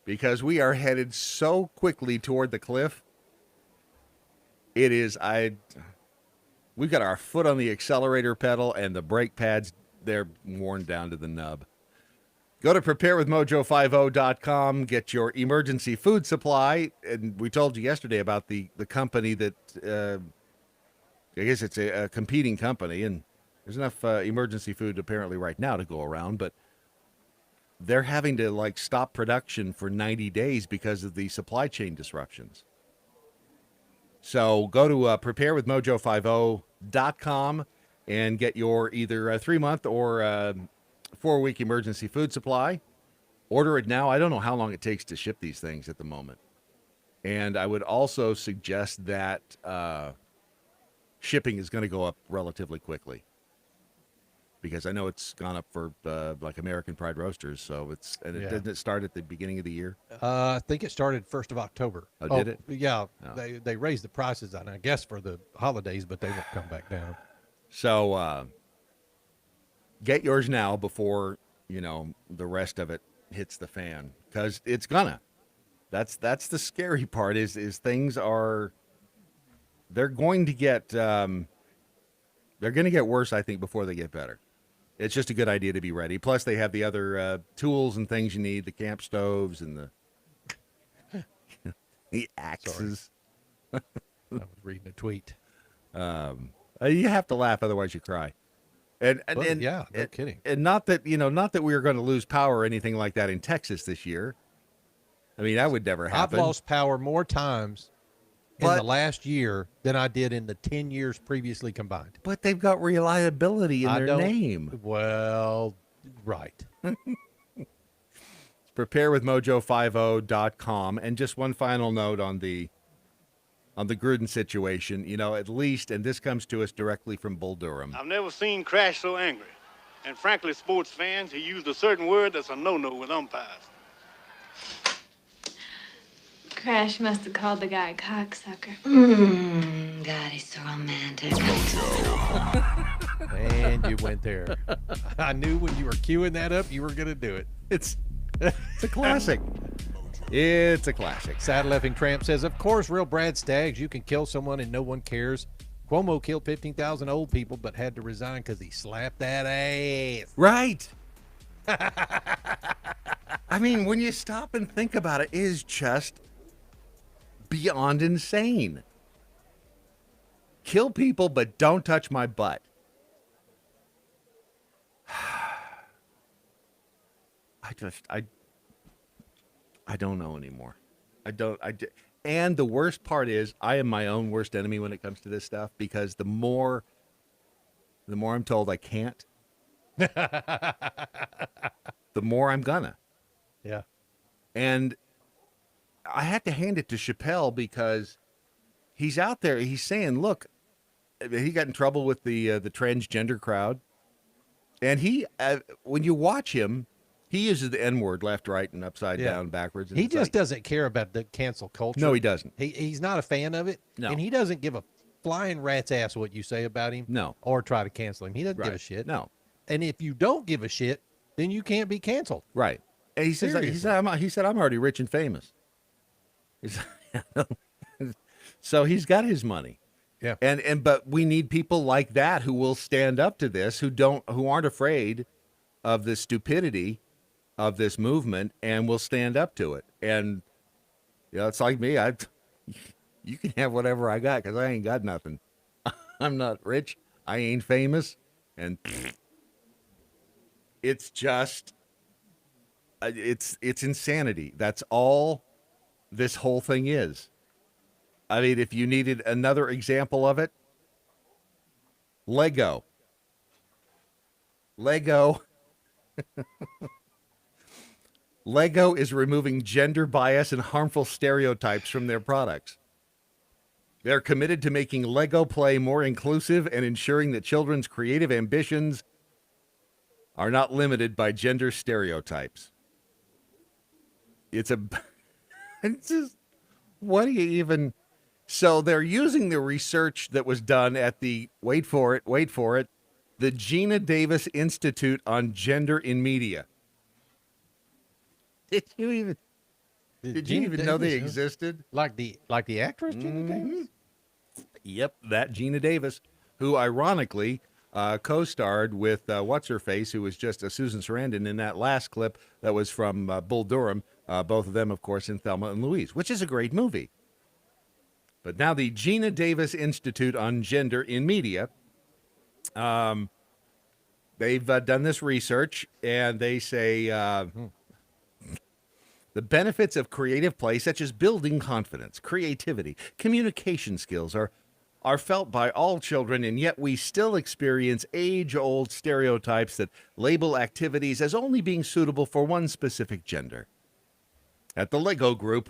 because we are headed so quickly toward the cliff. It is, we've got our foot on the accelerator pedal and the brake pads, they're worn down to the nub. Go to preparewithmojo50.com, get your emergency food supply. And we told you yesterday about the company that, I guess it's a competing company, and there's enough emergency food apparently right now to go around, but they're having to like stop production for 90 days because of the supply chain disruptions. So go to preparewithmojo50.com and get your either a 3-month or 4-week emergency food supply. Order it now. I don't know how long it takes to ship these things at the moment. And I would also suggest that shipping is going to go up relatively quickly, because I know it's gone up for like American Pride Roasters. So didn't it start at the beginning of the year? I think it started 1st of October. Oh, did it? Yeah. Oh. They raised the prices, and I guess for the holidays, but they won't come back down. So get yours now before, the rest of it hits the fan, because it's gonna. That's the scary part is things are, they're going to get worse, I think, before they get better. It's just a good idea to be ready. Plus, they have the other tools and things you need, the camp stoves and the axes. I was reading a tweet. You have to laugh, otherwise you cry. And yeah, no kidding. And not that we are going to lose power or anything like that in Texas this year. I mean, that would never happen. I've lost power more times in the last year than I did in the 10 years previously combined. But they've got reliability in their name. Well, right. Preparewithmojo50.com. And just one final note on the Gruden situation, at least, and this comes to us directly from Bull Durham. I've never seen Crash so angry. And frankly, sports fans, he used a certain word that's a no-no with umpires. Crash must have called the guy a cocksucker. God, he's so romantic. And you went there. I knew when you were queuing that up, you were going to do it. It's a classic. It's a classic. Saddle Effing Tramp says, of course, real Brad Staggs, you can kill someone and no one cares. Cuomo killed 15,000 old people but had to resign because he slapped that ass. Right. I mean, when you stop and think about it, it is just beyond insane. Kill people, but don't touch my butt. I don't know anymore. And the worst part is I am my own worst enemy when it comes to this stuff, because the more I'm told I can't, the more I'm gonna. Yeah. And I had to hand it to Chappelle, because he's out there. He's saying, look, he got in trouble with the transgender crowd. And he, when you watch him, he uses the N-word left, right, and upside down, backwards. And he just doesn't care about the cancel culture. No, he doesn't. He's not a fan of it. No. And he doesn't give a flying rat's ass what you say about him. No. Or try to cancel him. He doesn't give a shit. No. And if you don't give a shit, then you can't be canceled. Right. And he said, I'm already rich and famous. So he's got his money. Yeah. But we need people like that who will stand up to this, who aren't afraid of the stupidity of this movement and will stand up to it. And it's like me. You can have whatever I got because I ain't got nothing. I'm not rich. I ain't famous. And it's just, it's insanity. That's all this whole thing is. I mean, if you needed another example of it, Lego. Lego is removing gender bias and harmful stereotypes from their products. They're committed to making Lego play more inclusive and ensuring that children's creative ambitions are not limited by gender stereotypes. It's just, what do you even... So they're using the research that was done at the, wait for it, the Gina Davis Institute on Gender in Media. Did you even know they existed? Like the actress Gina Davis? Yep, that Gina Davis, who ironically co-starred with what's-her-face, who was just Susan Sarandon in that last clip that was from Bull Durham, both of them, of course, in Thelma and Louise, which is a great movie. But now the Gina Davis Institute on Gender in Media, they've done this research, and they say the benefits of creative play, such as building confidence, creativity, communication skills, are felt by all children, and yet we still experience age-old stereotypes that label activities as only being suitable for one specific gender. At the Lego Group,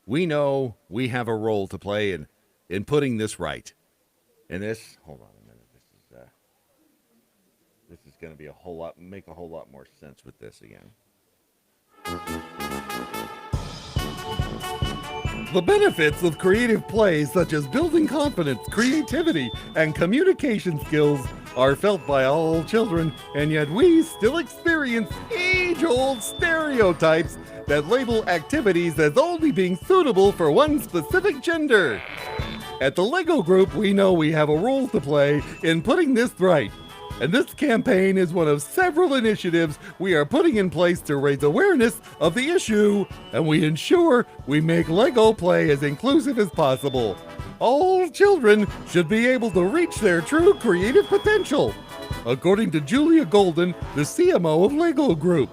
we know we have a role to play in putting this right. And this, hold on a minute, this is going to be make a whole lot more sense with this again. The benefits of creative play, such as building confidence, creativity, and communication skills, are felt by all children, and yet we still experience age-old stereotypes that label activities as only being suitable for one specific gender. At the Lego Group, we know we have a role to play in putting this right. And this campaign is one of several initiatives we are putting in place to raise awareness of the issue, and we ensure we make Lego play as inclusive as possible. All children should be able to reach their true creative potential, according to Julia Golden, the CMO of Lego Group.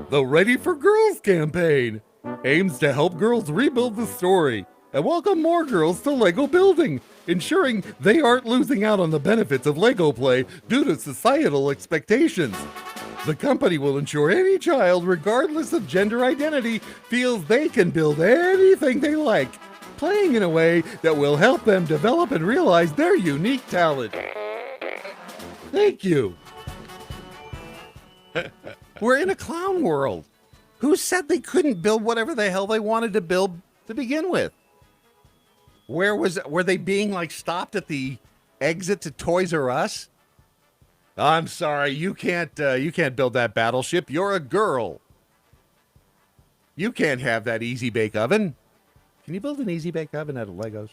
The Ready for Girls campaign aims to help girls rebuild the story and welcome more girls to Lego building, ensuring they aren't losing out on the benefits of Lego play due to societal expectations. The company will ensure any child, regardless of gender identity, feels they can build anything they like, playing in a way that will help them develop and realize their unique talent. Thank you. We're in a clown world. Who said they couldn't build whatever the hell they wanted to build to begin with? Were they being stopped at the exit to Toys R Us? I'm sorry, you can't build that battleship. You're a girl. You can't have that easy bake oven. Can you build an easy bake oven out of Legos?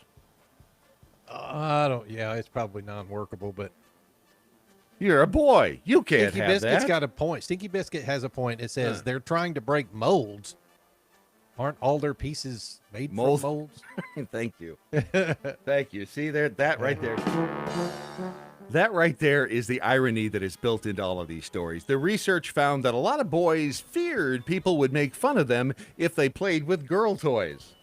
Yeah, it's probably non-workable, but you're a boy. You can't Stinky have Biscuit's that. got a point. Stinky Biscuit has a point. It says they're trying to break molds. Aren't all their pieces made from molds? Thank you. Thank you. See there, that right there. That right there is the irony that is built into all of these stories. The research found that a lot of boys feared people would make fun of them if they played with girl toys.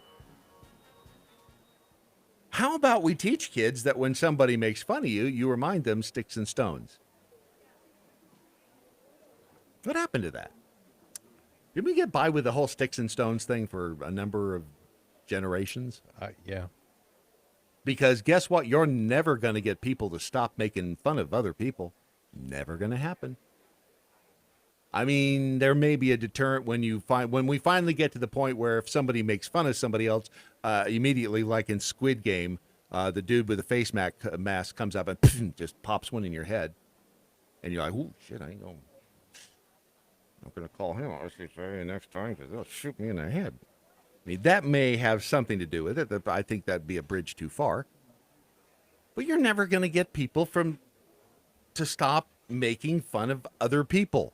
How about we teach kids that when somebody makes fun of you, you remind them sticks and stones? What happened to that? Did we get by with the whole sticks and stones thing for a number of generations? Yeah. Because guess what? You're never going to get people to stop making fun of other people. Never going to happen. I mean, there may be a deterrent when we finally get to the point where if somebody makes fun of somebody else, immediately, like in Squid Game, the dude with the face mask comes up and just pops one in your head. And you're like, oh, shit, I'm going to call him. I'll say next time because they'll shoot me in the head. I mean, that may have something to do with it. I think that'd be a bridge too far. But you're never going to get people to stop making fun of other people.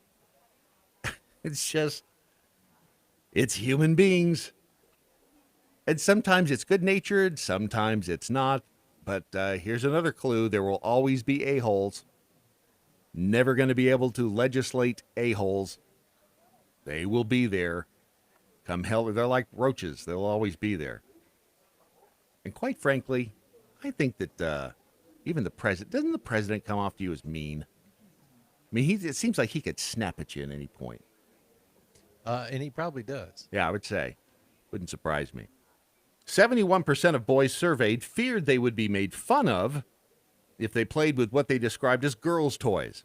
It's human beings. And sometimes it's good-natured, sometimes it's not. But here's another clue. There will always be a-holes. Never going to be able to legislate a-holes. They will be there. Come hell, they're like roaches. They'll always be there. And quite frankly, I think that even the president, doesn't the president come off to you as mean? I mean, it seems like he could snap at you at any point. And he probably does. Yeah, I would say. Wouldn't surprise me. 71% of boys surveyed feared they would be made fun of if they played with what they described as girls' toys.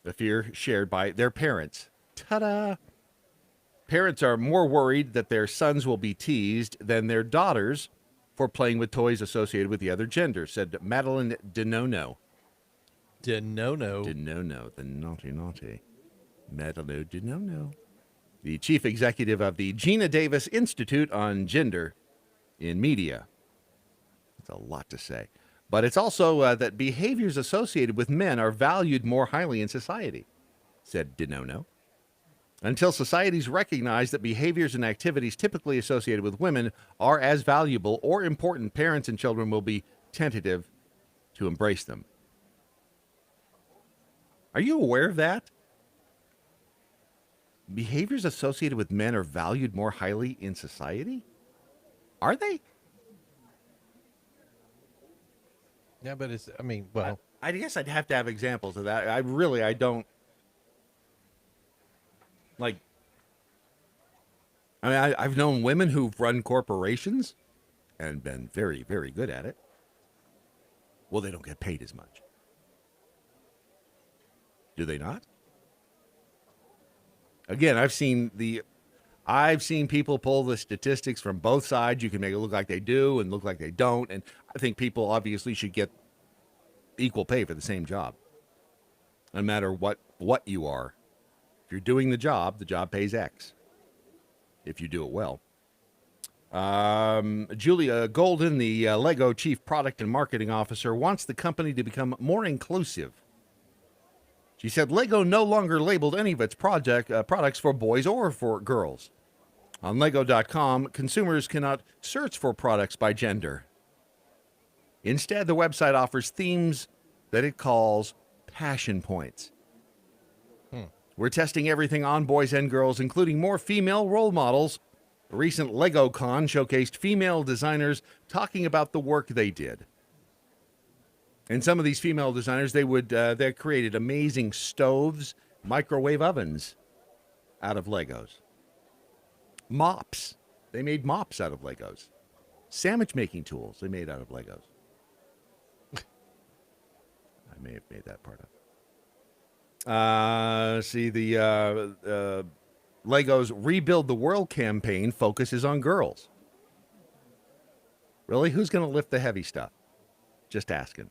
The fear shared by their parents. Ta-da! Parents are more worried that their sons will be teased than their daughters for playing with toys associated with the other gender, said Madeline DeNono. DeNono. DeNono, the naughty. Madeline DeNono. The chief executive of the Gina Davis Institute on Gender in Media. That's a lot to say. But it's also that behaviors associated with men are valued more highly in society, said DeNono. Until societies recognize that behaviors and activities typically associated with women are as valuable or important, parents and children will be tentative to embrace them. Are you aware of that? Behaviors associated with men are valued more highly in society? Are they? Yeah, but it's, I mean, well. I guess I'd have to have examples of that. I don't. Like, I mean, I've known women who've run corporations and been very, very good at it. Well, they don't get paid as much. Do they not? Again, I've seen people pull the statistics from both sides. You can make it look like they do and look like they don't. And I think people obviously should get equal pay for the same job. No matter what you are. If you're doing the job pays X. If you do it well. Julia Golden, the Lego Chief Product and Marketing Officer, wants the company to become more inclusive. She said Lego no longer labeled any of its products for boys or for girls. On Lego.com, consumers cannot search for products by gender. Instead, the website offers themes that it calls passion points. We're testing everything on boys and girls, including more female role models. A recent Lego Con showcased female designers talking about the work they did. And some of these female designers, they created amazing stoves, microwave ovens out of Legos. Mops. They made mops out of Legos. Sandwich making tools they made out of Legos. I may have made that part up. The Lego's Rebuild the World campaign focuses on girls. Really? Who's going to lift the heavy stuff? Just asking.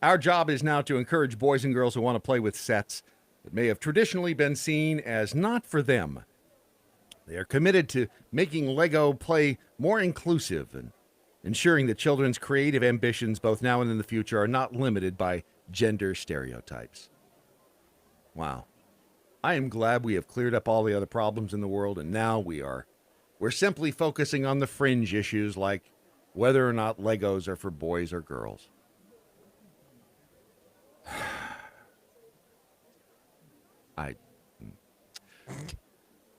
Our job is now to encourage boys and girls who want to play with sets that may have traditionally been seen as not for them. They are committed to making Lego play more inclusive and ensuring that children's creative ambitions, both now and in the future, are not limited by gender stereotypes. Wow. I am glad we have cleared up all the other problems in the world, and now we're simply focusing on the fringe issues like whether or not Legos are for boys or girls.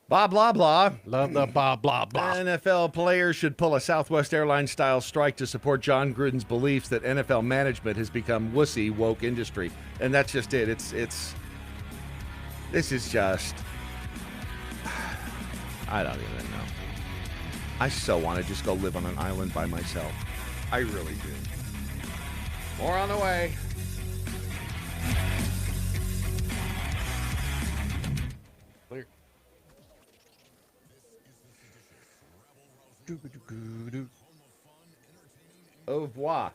Blah, blah, blah. Love the blah, blah, blah. NFL players should pull a Southwest Airlines-style strike to support John Gruden's beliefs that NFL management has become wussy woke industry. And that's just it. This is just, I don't even know. I so want to just go live on an island by myself. I really do. More on the way. Clear. Au revoir.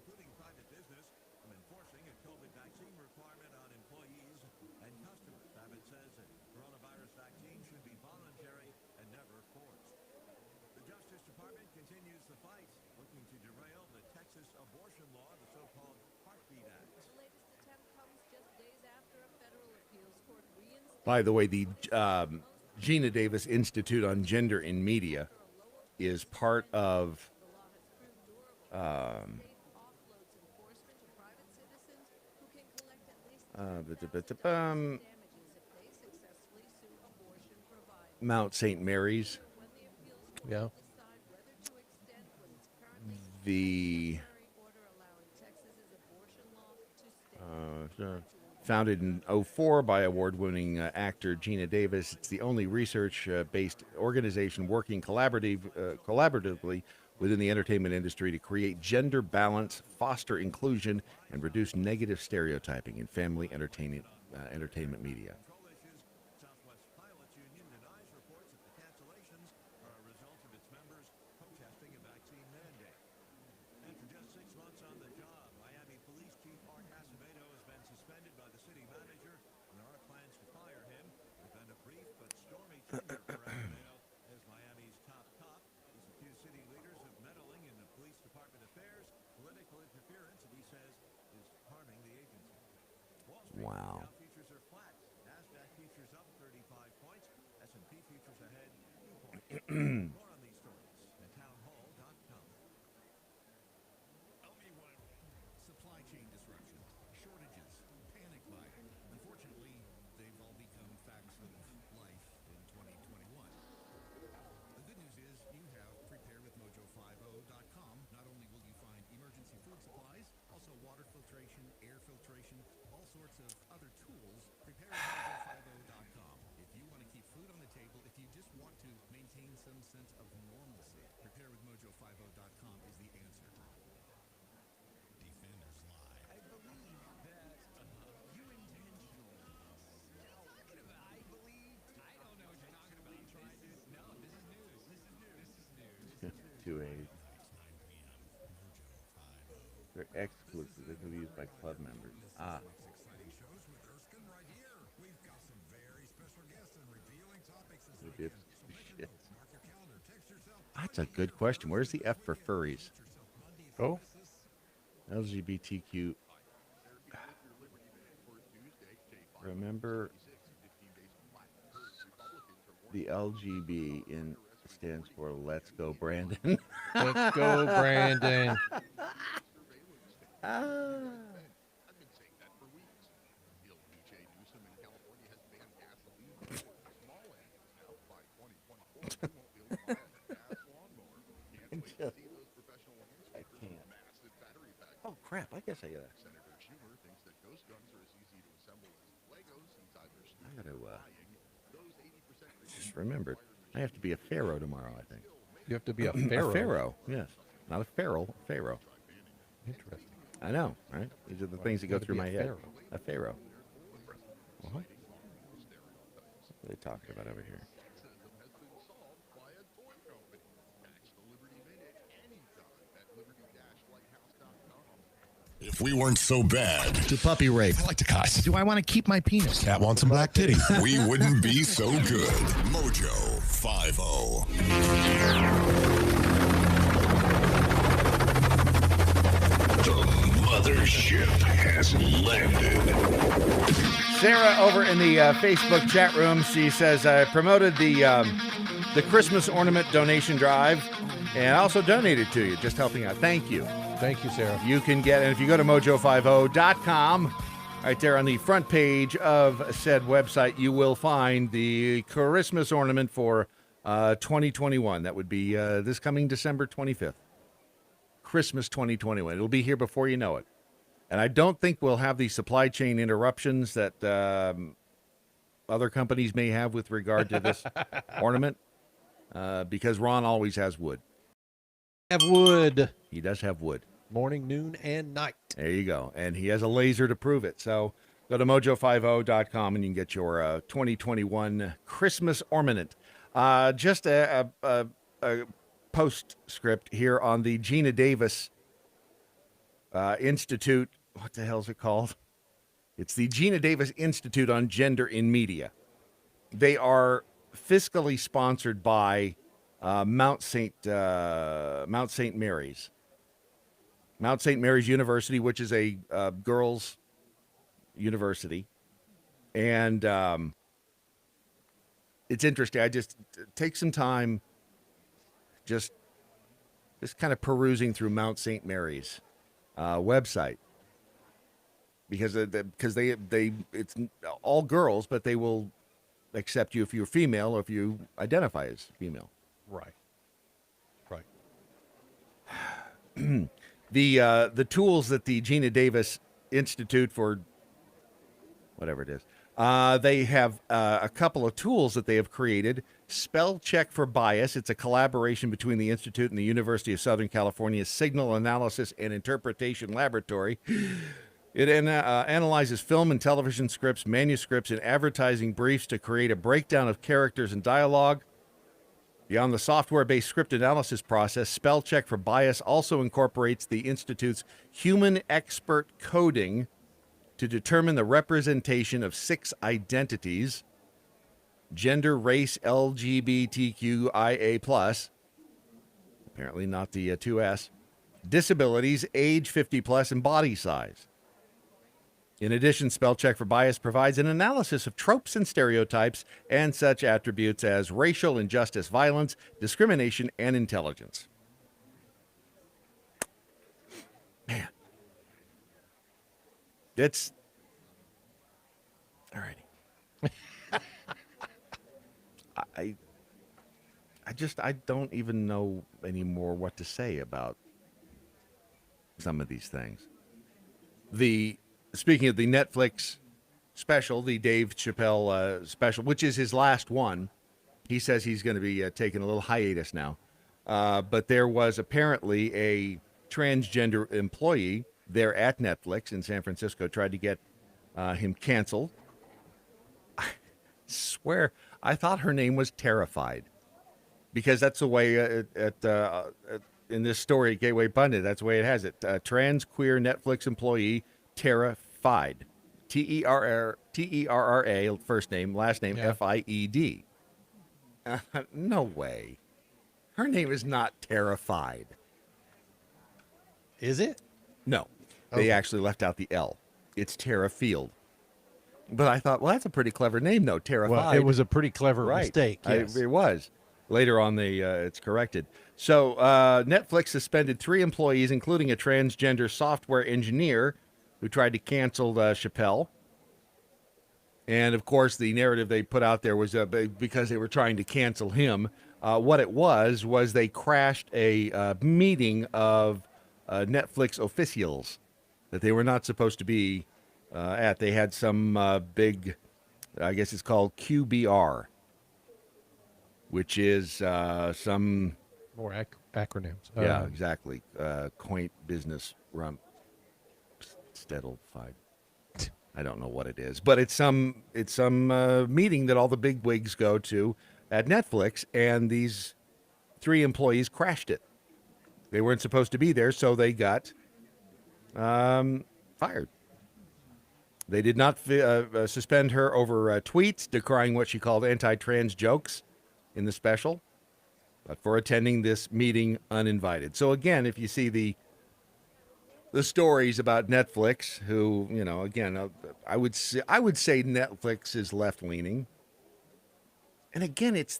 Including private business, from enforcing a COVID vaccine requirement on employees. suffice, looking to derail the Texas abortion law, the so-called Heartbeat Act. The latest attempt comes just days after a federal appeals court reinstated. By the way, the Gina Davis Institute on Gender in Media is part of Mount St. Mary's. Yeah. The founded in '04 by award-winning actor Gina Davis, it's the only research-based organization working collaboratively within the entertainment industry to create gender balance, foster inclusion, and reduce negative stereotyping in family entertainment media. Southwest Pilots Union denies reports that the cancellations are a result of its members protesting a vaccine mandate. After just 6 months on the job, Miami Police Chief Art Acevedo has been suspended by the city manager, and there are plans to fire him. It's been a brief but stormy tenure for Acevedo as Miami's top cop. He's accused city leaders of meddling in the police department affairs, political interference that he says is harming the agency. Wall Street Wow. Dow futures are flat. NASDAQ futures up 35 points. S&P futures ahead 2 points. More on these stories at townhall.com. Supply chain disruption, shortages, panic buying. Unfortunately, they've all become facts of life in 2021. The good news is you have preparewithmojo50.com. Not only will you find emergency food supplies, also water filtration, air filtration, all sorts of other tools. Preparewithmojo50.com. If you want to keep food on the table, if you just want to maintain some sense of normalcy, preparewithmojo50.com is the answer. Defenders Live. I believe that you intentionally. Talking about, I believe. I don't know what you're talking about. Trying to. No, this is news. This is news. This is news. This is news. 280. They're exclusive. They can be used by club members. Exciting shows with Erskine right here. We've got some very special guests and revealing topics this Shit. weekend. So make a note, mark your calendar, text yourself. That's a good question. Where's the F for furries? Oh, LGBTQ. Remember, the LGB stands for Let's Go Brandon. let's go, Brandon. I can't. Oh crap! I guess I gotta. I gotta. Just remembered. I have to be a pharaoh tomorrow. I think. You have to be a pharaoh. A pharaoh. Yes. Not a feral. A pharaoh. Interesting. I know, right? These are the things that go gotta through be my a head. pharaoh? A pharaoh. What? What are they talking about over here? If we weren't so bad, To puppy rape. I like to cuss. Do I want to keep my penis? Cat wants some black titty. We wouldn't be so good. Mojo 50. The mothership has landed. Sarah over in the Facebook chat room, she says, I promoted the Christmas ornament donation drive and also donated to you, just helping out. Thank you. Thank you, Sarah. You can get it if you go to mojo50.com. Right there on the front page of said website, you will find the Christmas ornament for 2021. That would be this coming December 25th. Christmas 2021. It'll be here before you know it. And I don't think we'll have the supply chain interruptions that other companies may have with regard to this ornament because Ron always has wood. Have wood. He does have wood. Morning, noon, and night. There you go. And he has a laser to prove it. So go to mojo50.com and you can get your 2021 Christmas ornament. Just a postscript here on the Gina Davis Institute. What the hell is it called? It's the Gina Davis Institute on Gender in Media. They are fiscally sponsored by Mount St. Mary's. Mount St. Mary's University, which is a girls' university. And it's interesting. I just take some time just kind of perusing through Mount St. Mary's website. Because it's all girls, but they will accept you if you're female or if you identify as female. Right. The tools that the Gina Davis Institute for whatever it is, they have a couple of tools that they have created. Spell Check for Bias. It's a collaboration between the Institute and the University of Southern California's Signal Analysis and Interpretation Laboratory. It analyzes film and television scripts, manuscripts, and advertising briefs to create a breakdown of characters and dialogue. Beyond the software-based script analysis process, Spell Check for Bias also incorporates the Institute's human expert coding to determine the representation of 6 identities: gender, race, LGBTQIA+, apparently not the 2S, disabilities, age 50+, and body size. In addition, Spell Check for Bias provides an analysis of tropes and stereotypes and such attributes as racial injustice, violence, discrimination, and intelligence. Man. It's... All righty. I don't even know anymore what to say about some of these things. Speaking of the Netflix special, the Dave Chappelle special, which is his last one, he says he's going to be taking a little hiatus now. But there was apparently a transgender employee there at Netflix in San Francisco, tried to get him canceled. I swear, I thought her name was Terrified, because that's the way in this story at Gateway Pundit, that's the way it has it. Trans queer Netflix employee Terrified, Terra, first name, last name Fied. No way, her name is not Terrified. Is it? No, they actually left out the L. It's Tara Field. But I thought, well, that's a pretty clever name, though. Terrified. Well, it was a pretty clever mistake. Yes. It was. Later on, it's corrected. So Netflix suspended 3 employees, including a transgender software engineer who tried to cancel Chappelle. And, of course, the narrative they put out there was because they were trying to cancel him. What it was they crashed a meeting of Netflix officials that they were not supposed to be at. They had some big, I guess it's called QBR, which is some... More acronyms. Yeah, exactly. Quaint business rump. Steddle-fied. I don't know what it is, but it's some meeting that all the big wigs go to at Netflix, and these 3 employees crashed it. They weren't supposed to be there, so they got fired. They did not suspend her over tweets decrying what she called anti-trans jokes in the special, but for attending this meeting uninvited. So again, if you see the stories about Netflix, who, again, I would say Netflix is left-leaning. And again, it's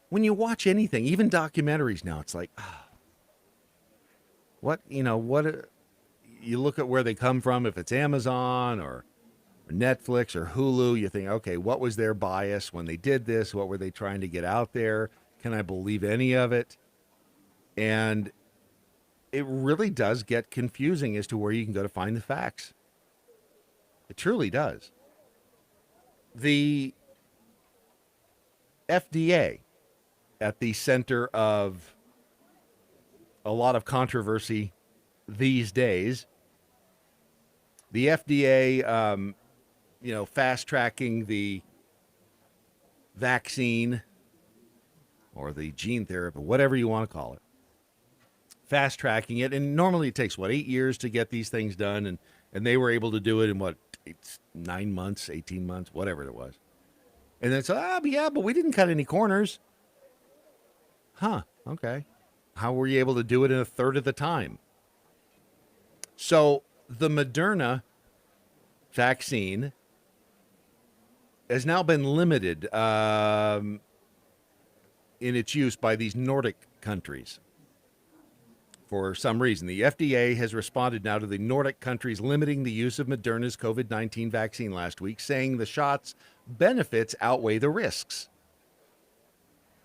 when you watch anything, even documentaries now, it's like, what you look at where they come from. If it's Amazon or Netflix or Hulu, you think, okay, what was their bias when they did this? What were they trying to get out there? Can I believe any of it? And it really does get confusing as to where you can go to find the facts. It truly does. The FDA, at the center of a lot of controversy these days, the FDA, fast-tracking the vaccine or the gene therapy, whatever you want to call it, fast-tracking it. And normally it takes, 8 years to get these things done, and they were able to do it in, 9 months, 18 months, whatever it was. And then it's, but we didn't cut any corners. Huh, okay. How were you able to do it in a third of the time? So the Moderna vaccine has now been limited in its use by these Nordic countries. For some reason, the FDA has responded now to the Nordic countries limiting the use of Moderna's COVID-19 vaccine last week, saying the shot's benefits outweigh the risks.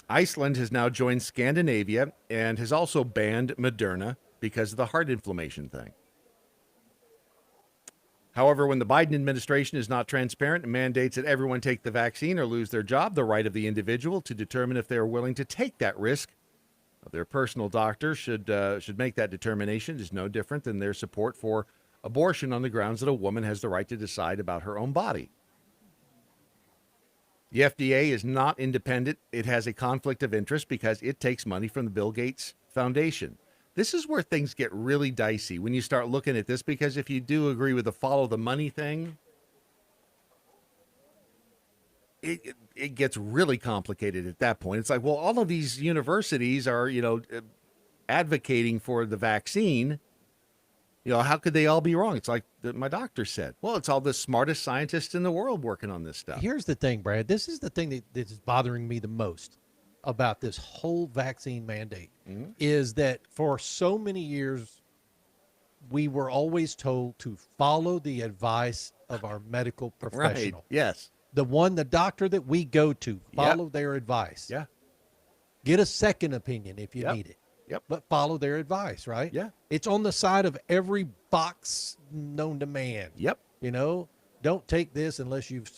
Iceland has now joined Scandinavia and has also banned Moderna because of the heart inflammation thing. However, when the Biden administration is not transparent and mandates that everyone take the vaccine or lose their job, the right of the individual to determine if they are willing to take that risk of their personal doctor should make that determination is no different than their support for abortion on the grounds that a woman has the right to decide about her own body. The FDA is not independent. It has a conflict of interest because it takes money from the Bill Gates Foundation. This is where things get really dicey when you start looking at this, because if you do agree with the follow the money thing, it gets really complicated at that point. It's like, well, all of these universities are, advocating for the vaccine. How could they all be wrong? It's like my doctor said. Well, it's all the smartest scientists in the world working on this stuff. Here's the thing, Brad. This is the thing that is bothering me the most about this whole vaccine mandate, is that for so many years, we were always told to follow the advice of our medical professional. Right. Yes. The doctor that we go to, follow their advice. Yeah. Get a second opinion if you need it. Yep. But follow their advice, right? Yeah. It's on the side of every box known to man. Yep. Don't take this unless you've,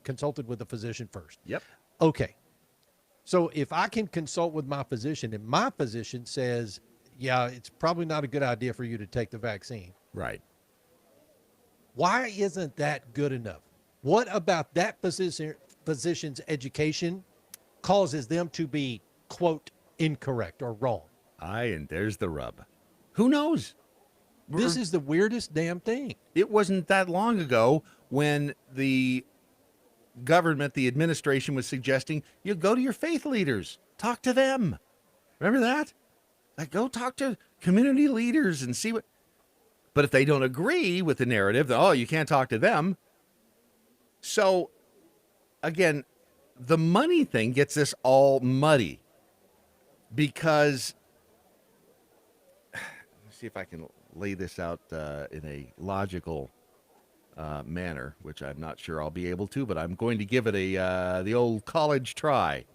consulted with a physician first. Yep. Okay. So if I can consult with my physician and my physician says, yeah, it's probably not a good idea for you to take the vaccine. Right. Why isn't that good enough? What about that physician's education causes them to be, quote, incorrect or wrong? And there's the rub. Who knows? This is the weirdest damn thing. It wasn't that long ago when the government, the administration, was suggesting you go to your faith leaders, talk to them. Remember that? Like, go talk to community leaders and see what. But if they don't agree with the narrative, you can't talk to them. So, again, the money thing gets this all muddy because, let's see if I can lay this out in a logical manner, which I'm not sure I'll be able to, but I'm going to give it the old college try.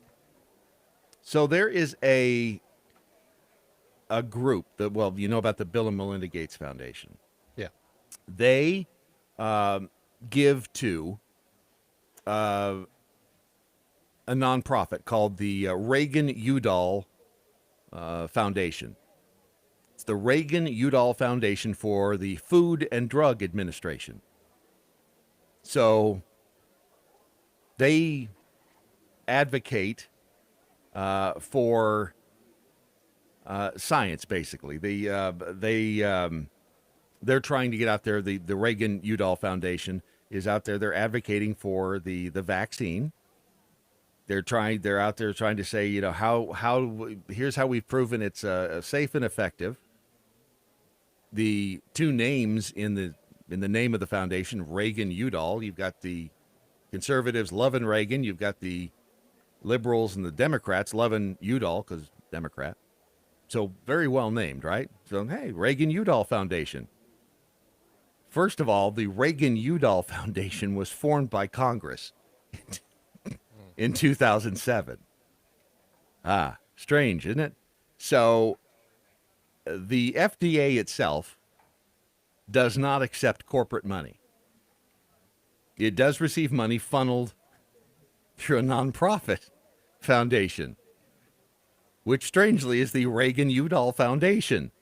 So there is a group that, about the Bill and Melinda Gates Foundation. Yeah. They give to a nonprofit called the Reagan-Udall Foundation. It's the Reagan-Udall Foundation for the Food and Drug Administration. So they advocate for science, basically. They're trying to get out there. The Reagan-Udall Foundation is out there. They're advocating for the vaccine. They're out there trying to say, here's how we've proven it's safe and effective. The two names in the name of the foundation, Reagan-Udall, you've got the conservatives loving Reagan, you've got the liberals and the Democrats loving Udall because Democrat. So very well named, right? So, hey, Reagan-Udall Foundation. First of all, the Reagan-Udall Foundation was formed by Congress in 2007. Strange, isn't it? So the FDA itself does not accept corporate money. It does receive money funneled through a nonprofit foundation, which strangely is the Reagan-Udall Foundation.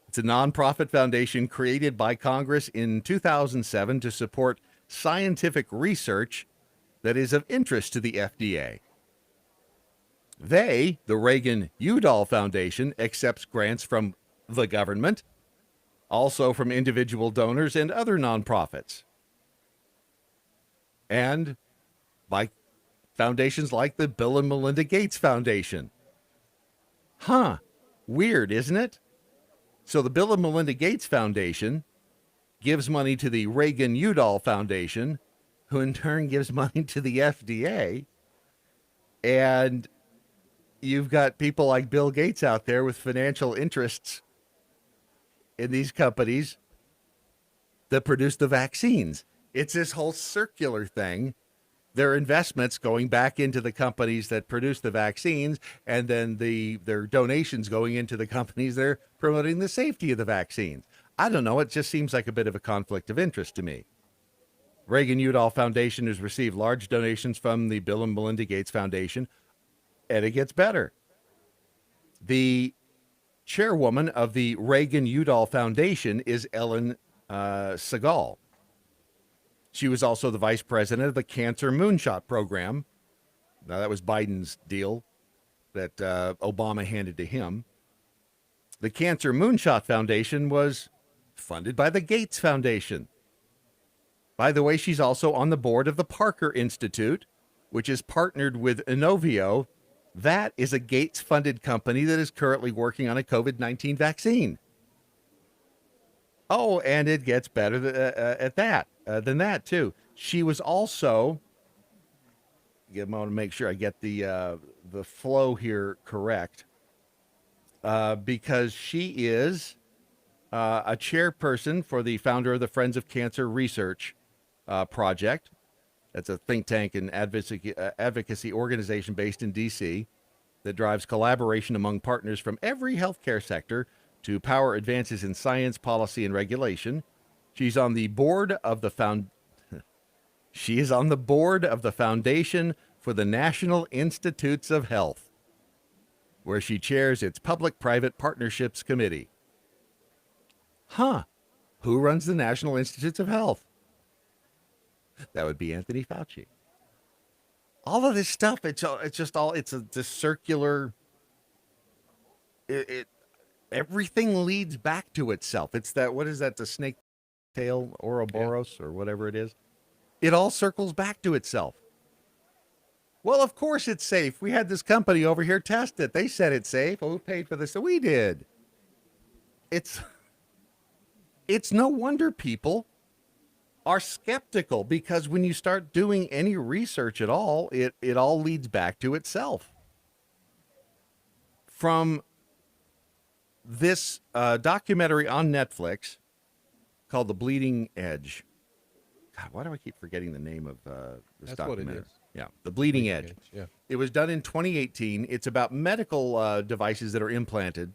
It's a nonprofit foundation created by Congress in 2007 to support scientific research that is of interest to the FDA. The Reagan-Udall Foundation, accepts grants from the government, also from individual donors and other nonprofits, and by foundations like the Bill and Melinda Gates Foundation. Huh. Weird, isn't it? So the Bill and Melinda Gates Foundation gives money to the Reagan-Udall Foundation, who in turn gives money to the FDA. And you've got people like Bill Gates out there with financial interests in these companies that produce the vaccines. It's this whole circular thing. Their investments going back into the companies that produce the vaccines, and then their donations going into the companies that are promoting the safety of the vaccines. I don't know. It just seems like a bit of a conflict of interest to me. Reagan-Udall Foundation has received large donations from the Bill and Melinda Gates Foundation, and it gets better. The chairwoman of the Reagan-Udall Foundation is Ellen Segal. She was also the vice president of the Cancer Moonshot Program. Now, that was Biden's deal that Obama handed to him. The Cancer Moonshot Foundation was funded by the Gates Foundation. By the way, she's also on the board of the Parker Institute, which is partnered with Inovio. That is a Gates-funded company that is currently working on a COVID-19 vaccine. Oh, and it gets better than that, too. She was also, I want to make sure I get the flow here correct, because she is a chairperson for the founder of the Friends of Cancer Research Project. That's a think tank and advocacy organization based in D.C. that drives collaboration among partners from every healthcare sector to power advances in science, policy, and regulation. She's on the board of the Foundation for the National Institutes of Health, where she chairs its Public-Private Partnerships Committee. Huh. Who runs the National Institutes of Health? That would be Anthony Fauci. All of this stuff, it's a circular. Everything leads back to itself. It's that, what is that, the snake tail Ouroboros or whatever it is? It all circles back to itself. Well, of course it's safe. We had this company over here test it. They said it's safe. Oh, who paid for this? So we did. It's no wonder people are skeptical, because when you start doing any research at all, it all leads back to itself. From this documentary on Netflix called The Bleeding Edge. God, why do I keep forgetting the name of this documentary? What it is. Yeah, The Bleeding Edge. Yeah. It was done in 2018. It's about medical devices that are implanted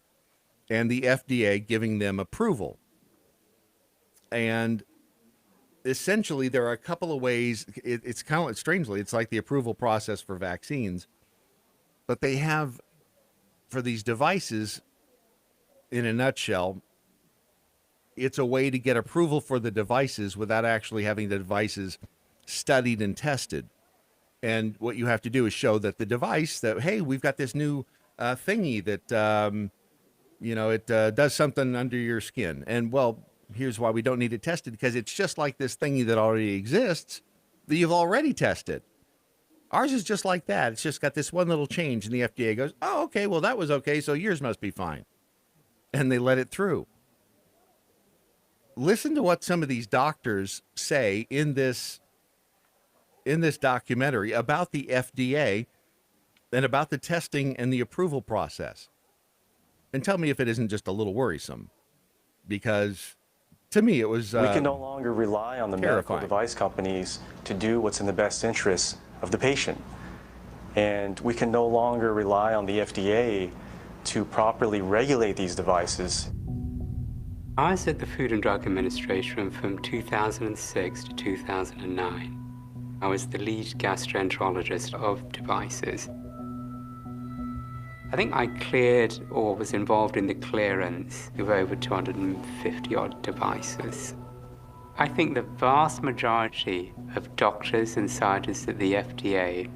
and the FDA giving them approval. And essentially, there are a couple of ways. It's kind of, strangely, it's like the approval process for vaccines. But they have, for these devices, in a nutshell, it's a way to get approval for the devices without actually having the devices studied and tested. And what you have to do is show that the device, that, hey, we've got this new thingy that, it does something under your skin. And, well, here's why we don't need it tested, because it's just like this thingy that already exists that you've already tested. Ours is just like that. It's just got this one little change, and the FDA goes, oh, okay, well, that was okay, so yours must be fine. And they let it through. Listen to what some of these doctors say in this documentary about the FDA and about the testing and the approval process. And tell me if it isn't just a little worrisome, because to me it was we can no longer rely on the terrifying. medical device companies to do what's in the best interest of the patient. And we can no longer rely on the FDA to properly regulate these devices. I was at the Food and Drug Administration from 2006 to 2009. I was the lead gastroenterologist of devices. I think I cleared or was involved in the clearance of over 250 odd devices. I think the vast majority of doctors and scientists at the FDA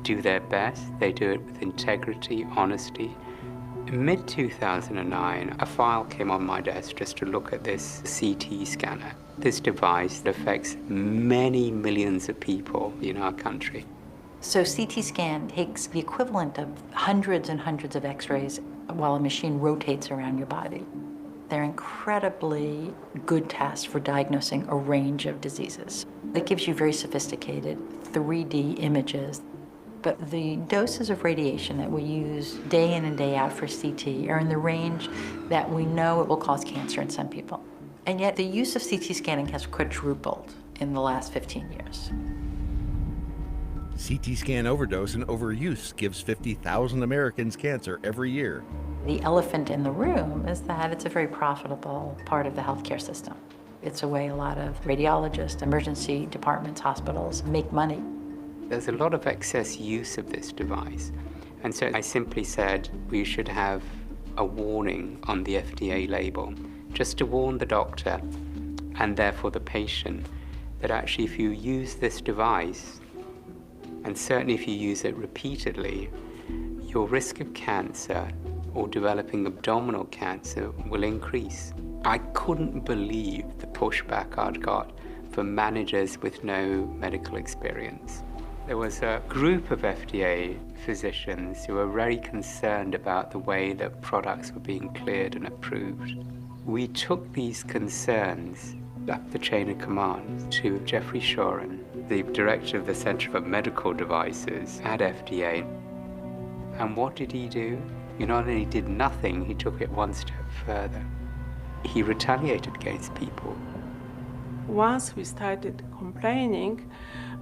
do their best. They do it with integrity, honesty. In mid-2009, a file came on my desk just to look at this CT scanner. This device that affects many millions of people in our country. So CT scan takes the equivalent of hundreds and hundreds of x-rays while a machine rotates around your body. They're incredibly good tests for diagnosing a range of diseases. It gives you very sophisticated 3D images. But the doses of radiation that we use day in and day out for CT are in the range that we know it will cause cancer in some people. And yet the use of CT scanning has quadrupled in the last 15 years. CT scan overdose and overuse gives 50,000 Americans cancer every year. The elephant in the room is that it's a very profitable part of the healthcare system. It's a way a lot of radiologists, emergency departments, hospitals make money. There's a lot of excess use of this device. And so I simply said we should have a warning on the FDA label, just to warn the doctor and therefore the patient that actually if you use this device, and certainly if you use it repeatedly, your risk of cancer or developing abdominal cancer will increase. I couldn't believe the pushback I'd got from managers with no medical experience. There was a group of FDA physicians who were very concerned about the way that products were being cleared and approved. We took these concerns up the chain of command to Jeffrey Shoren, the director of the Center for Medical Devices at FDA. And what did he do? He not only did nothing, he took it one step further. He retaliated against people. Once we started complaining,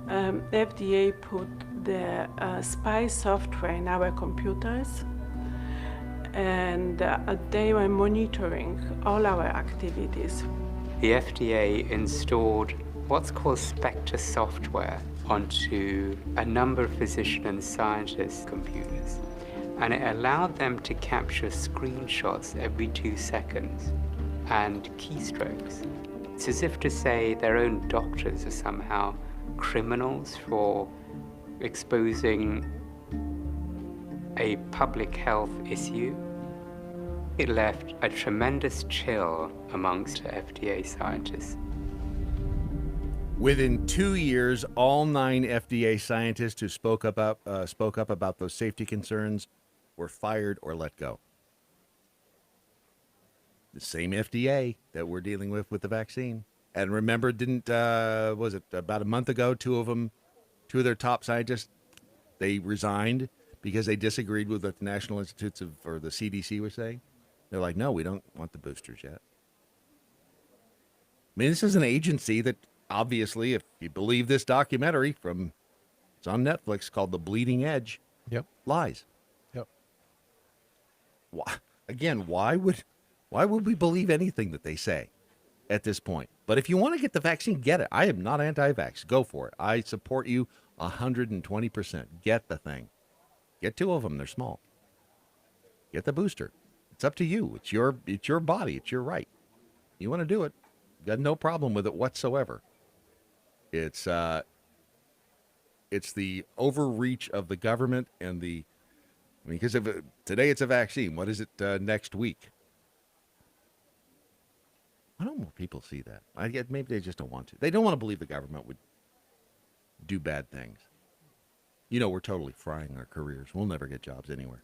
FDA put the spy software in our computers, and they were monitoring all our activities. The FDA installed what's called Spectre software onto a number of physician and scientist computers, and it allowed them to capture screenshots every 2 seconds and keystrokes. It's as if to say their own doctors are somehow criminals for exposing a public health issue. It left a tremendous chill amongst FDA scientists. Within 2 years, all 9 FDA scientists who spoke up about those safety concerns were fired or let go. The same FDA that we're dealing with the vaccine. And remember, was it about a month ago, two of their top scientists, they resigned because they disagreed with what the National Institutes or the CDC was saying? They're like, no, we don't want the boosters yet. I mean, this is an agency that obviously, if you believe this documentary it's on Netflix called The Bleeding Edge. Yep. Lies. Yep. Why would we believe anything that they say at this point? But if you want to get the vaccine, get it. I am not anti-vax. Go for it. I support you 120%. Get the thing. Get 2 of them. They're small. Get the booster. It's up to you. It's your body. It's your right. You want to do it. Got no problem with it whatsoever. It's the overreach of the government and because today it's a vaccine. What is it next week? Why don't more people see that? Maybe they just don't want to. They don't want to believe the government would do bad things. We're totally frying our careers. We'll never get jobs anywhere.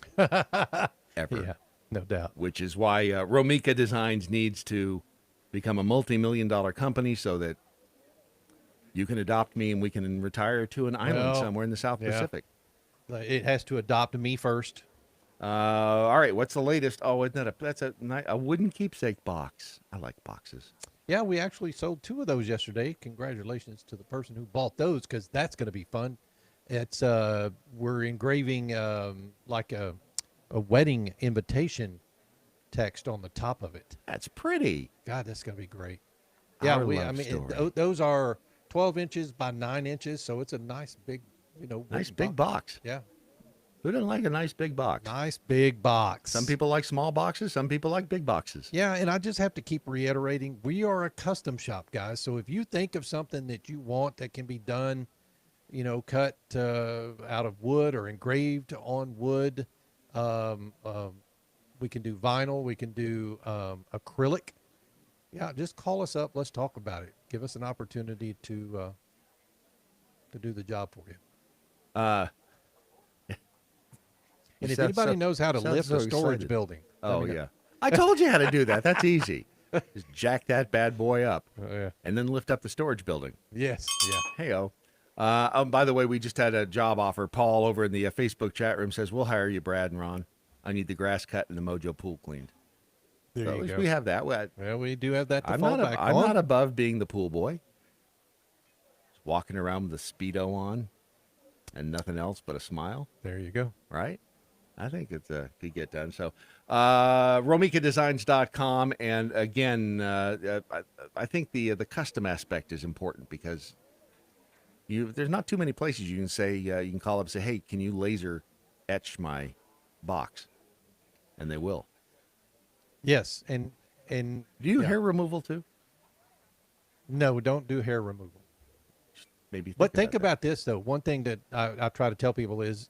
Ever. Yeah, no doubt. Which is why Romika Designs needs to become a multi-million-dollar company so that you can adopt me and we can retire to an island somewhere in the South Pacific. It has to adopt me first. All right, what's the latest? Oh, that's a wooden keepsake box. I like boxes. Yeah, we actually sold 2 of those yesterday. Congratulations to the person who bought those, because that's going to be fun. It's we're engraving like a wedding invitation text on the top of it. That's pretty. God, that's going to be great. Yeah, those are 12 inches by 9 inches, so it's a nice big, nice big box. Yeah. Who doesn't like a nice big box? Nice big box. Some people like small boxes. Some people like big boxes. Yeah, and I just have to keep reiterating, we are a custom shop, guys. So if you think of something that you want that can be done, cut out of wood or engraved on wood, we can do vinyl. We can do acrylic. Yeah, just call us up. Let's talk about it. Give us an opportunity to do the job for you. Uh, And you if sound anybody so- knows how to sound lift so a storage excited. building, let Oh, me know. yeah. I told you how to do that. That's easy. Just jack that bad boy up. Oh, yeah. And then lift up the storage building. Yes. Yeah. Hey-o. By the way, we just had a job offer. Paul over in the Facebook chat room says, we'll hire you, Brad and Ron. I need the grass cut and the Mojo pool cleaned. There So you at least go. we have that. Well, we do have that to I'm fall not, back I'm on. not above being the pool boy. Just walking around with a Speedo on and nothing else but a smile. There you go. Right? I think it's could get done. So, RomikaDesigns.com. And again, I think the custom aspect is important because there's not too many places you can say, you can call up and say, hey, can you laser etch my box? And they will. Yes. And do you hair removal too? No, don't do hair removal. Maybe. But think about this, though. One thing that I try to tell people is,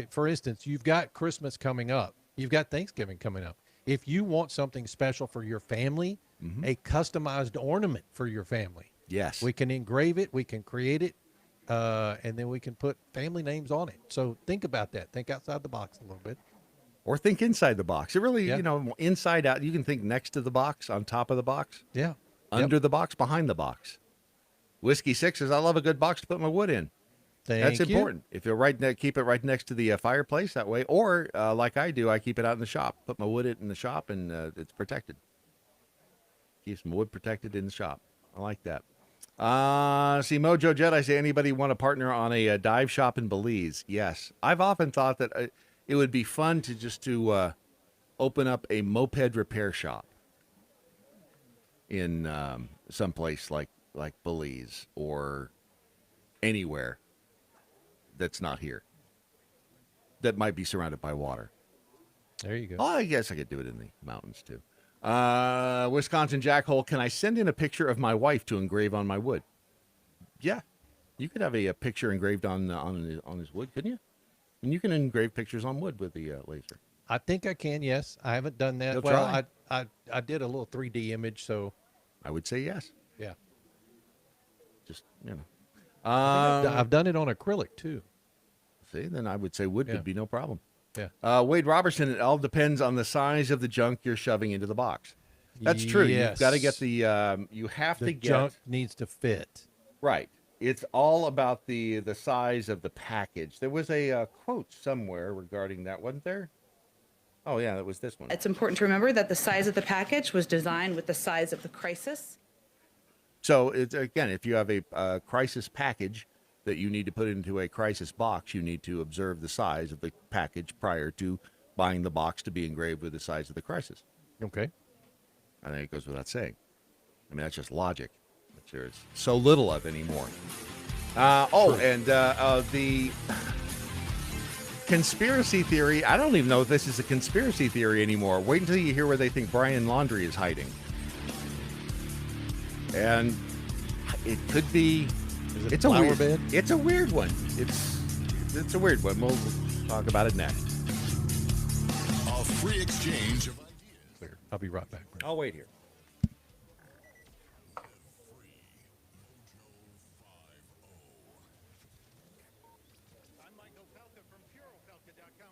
for instance, you've got Christmas coming up. You've got Thanksgiving coming up. If you want something special for your family, a customized ornament for your family. Yes. We can engrave it. We can create it. And then we can put family names on it. So think about that. Think outside the box a little bit. Or think inside the box. It really, inside out. You can think next to the box, on top of the box. Yeah. Under the box, behind the box. Whiskey 6 says, I love a good box to put my wood in. That's Thank you. important. If you're keep it right next to the fireplace that way. Or like I do, I keep it out in the shop. Put my wood in the shop and it's protected. Keeps my wood protected in the shop. I like that. See, Mojo Jedi say, anybody want to partner on a dive shop in Belize? Yes. I've often thought that it would be fun to open up a moped repair shop in someplace like Belize or anywhere that's not here that might be surrounded by water. There you go. Oh, I guess I could do it in the mountains too. Wisconsin Jackhole, can I send in a picture of my wife to engrave on my wood? Yeah, you could have a picture engraved on his wood, couldn't you? And you can engrave pictures on wood with the laser. I think I can. Yes, I haven't done that. You'll Well, try. I did a little 3D image, so I would say yes. Yeah. Just I've done it on acrylic too. See, then I would say wood could be no problem. Yeah. Wade Robertson, it all depends on the size of the junk you're shoving into the box. That's true. Yes. You've got to get the you have The to get junk needs to fit. right. It's all about the size of the package. There was a quote somewhere regarding that, wasn't there? Oh yeah, that was this one. It's important to remember that the size of the package was designed with the size of the crisis. So it's, again, if you have a crisis package that you need to put into a crisis box, you need to observe the size of the package prior to buying the box to be engraved with the size of the crisis. Okay. I think it goes without saying. I mean, that's just logic, which there's so little of anymore. And the conspiracy theory, I don't even know if this is a conspiracy theory anymore. Wait until you hear where they think Brian Laundrie is hiding. And it could be... Is it it's a flower weird, bed? It's a weird one. It's a weird one. We'll talk about it next. A free exchange of Clear. I'll be right back. I'll wait here.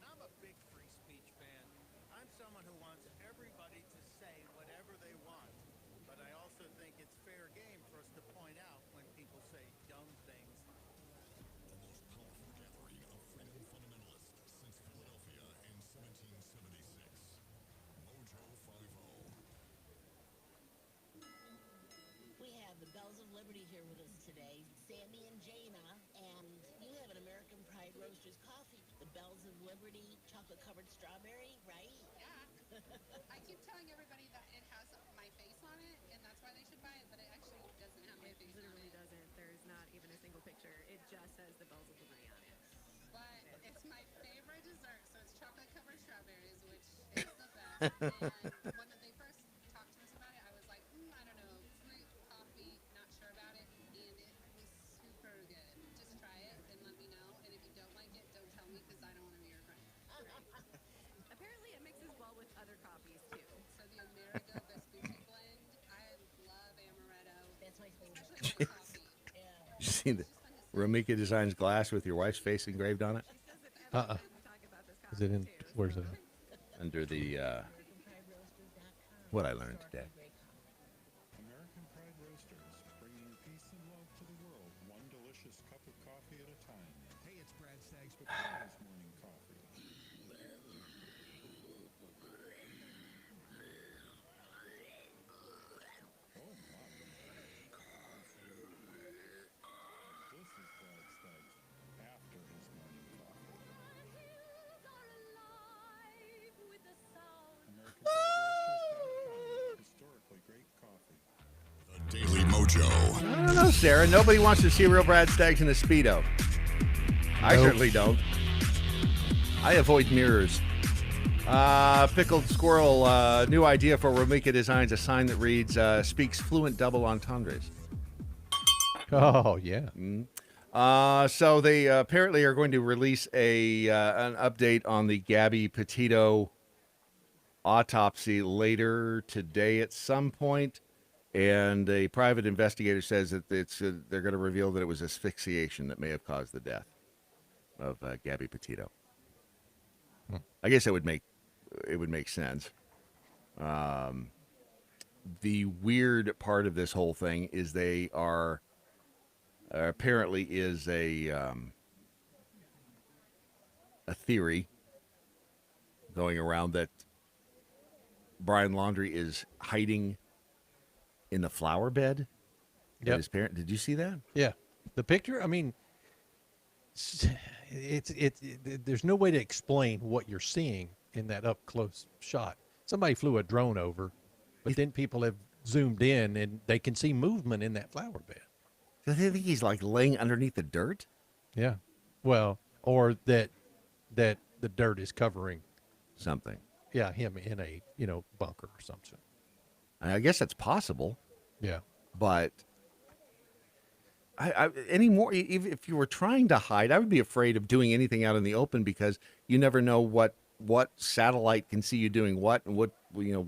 I'm a big free speech fan. I'm someone who wants everybody to say whatever they want, but I also think it's fair game for us to point out when people say dumb things. The most powerful gathering of freedom fundamentalists since Philadelphia in 1776. Mojo 50. We have the Bells of Liberty here with us today, Sammy and Jana, and you have an American Pride Roasters coffee. The Bells of Liberty chocolate-covered strawberry, right? Yeah. I keep telling everybody that it has my face on it, and that's why they should buy it, but it actually doesn't have my face on it. It literally doesn't. There's not even a single picture. It just says the Bells of Liberty on it. But it's my favorite dessert, so it's chocolate-covered strawberries, which is the best. And when they first talked to us about it, I was like, I don't know, fruit, coffee, not sure about it, and it was super good. Just try it and let me know, and if you don't like it, don't tell me, because I don't want to be your friend. Apparently it mixes well with other coffees too. So the Amerigo Vespucci blend, I love amaretto. That's my favorite. Especially with coffee. Yeah. You see the, It's just fun to Romika designs glass with your wife's face engraved on it. Is it in? Where's it? Under the what I learned today. American Pride Roasters, bringing peace and love to the world, one delicious cup of coffee at a time. Hey, it's Brad Staggs with Tony's Morning Coffee. Oh my. This is Brad Staggs after his morning coffee. AmericanPrideRoasters.com. Historically great coffee. Daily Mojo. I don't know, Sarah. Nobody wants to see real Brad Staggs in a Speedo. I certainly don't. I avoid mirrors. Pickled Squirrel, new idea for Romika Designs, a sign that reads, speaks fluent double entendres. Oh, yeah. So they apparently are going to release an update on the Gabby Petito autopsy later today at some point. And a private investigator says that they're going to reveal that it was asphyxiation that may have caused the death of Gabby Petito. I guess it would make sense. The weird part of this whole thing is they are apparently is a theory going around that Brian Laundrie is hiding in the flower bed. Yep. His parent. Did you see that? Yeah. The picture, I mean, there's no way to explain what you're seeing in that up close shot. Somebody flew a drone over, but then people have zoomed in and they can see movement in that flower bed. Do they think he's like laying underneath the dirt? Yeah. Well, or that the dirt is covering something. Yeah, him in a, bunker or something. I guess that's possible. Yeah. But anymore, if you were trying to hide, I would be afraid of doing anything out in the open because you never know what satellite can see you doing what and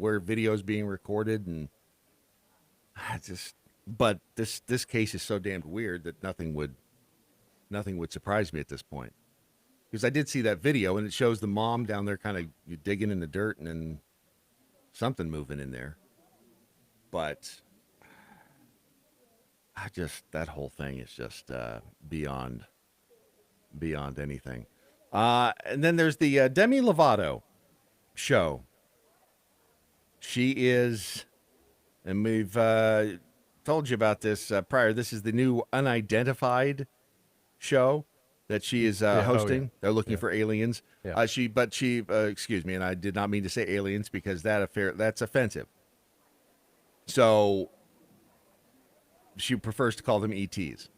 where video is being recorded, and but this case is so damned weird that nothing would surprise me at this point. Because I did see that video and it shows the mom down there kind of digging in the dirt and then something moving in there. But that whole thing is just beyond anything. And then there's the Demi Lovato show. She is, and we've told you about this prior. This is the new Unidentified show that she is hosting. Yeah. They're looking for aliens. Yeah. Excuse me, and I did not mean to say aliens because that's offensive. So she prefers to call them ETs.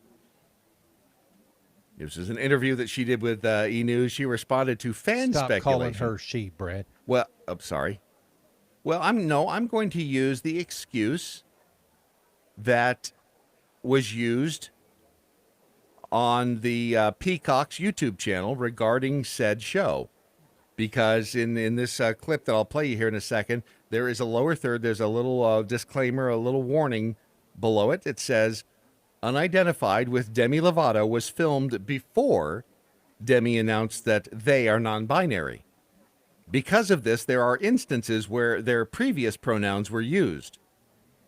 This is an interview that she did with E! News. She responded to fan speculation. Stop calling her she, Brad. Well, I'm sorry. Well, I'm going to use the excuse that was used on the Peacock's YouTube channel regarding said show. Because in this clip that I'll play you here in a second, there is a lower third. There's a little disclaimer, a little warning below it. It says, Unidentified with Demi Lovato was filmed before Demi announced that they are non-binary. Because of this, there are instances where their previous pronouns were used.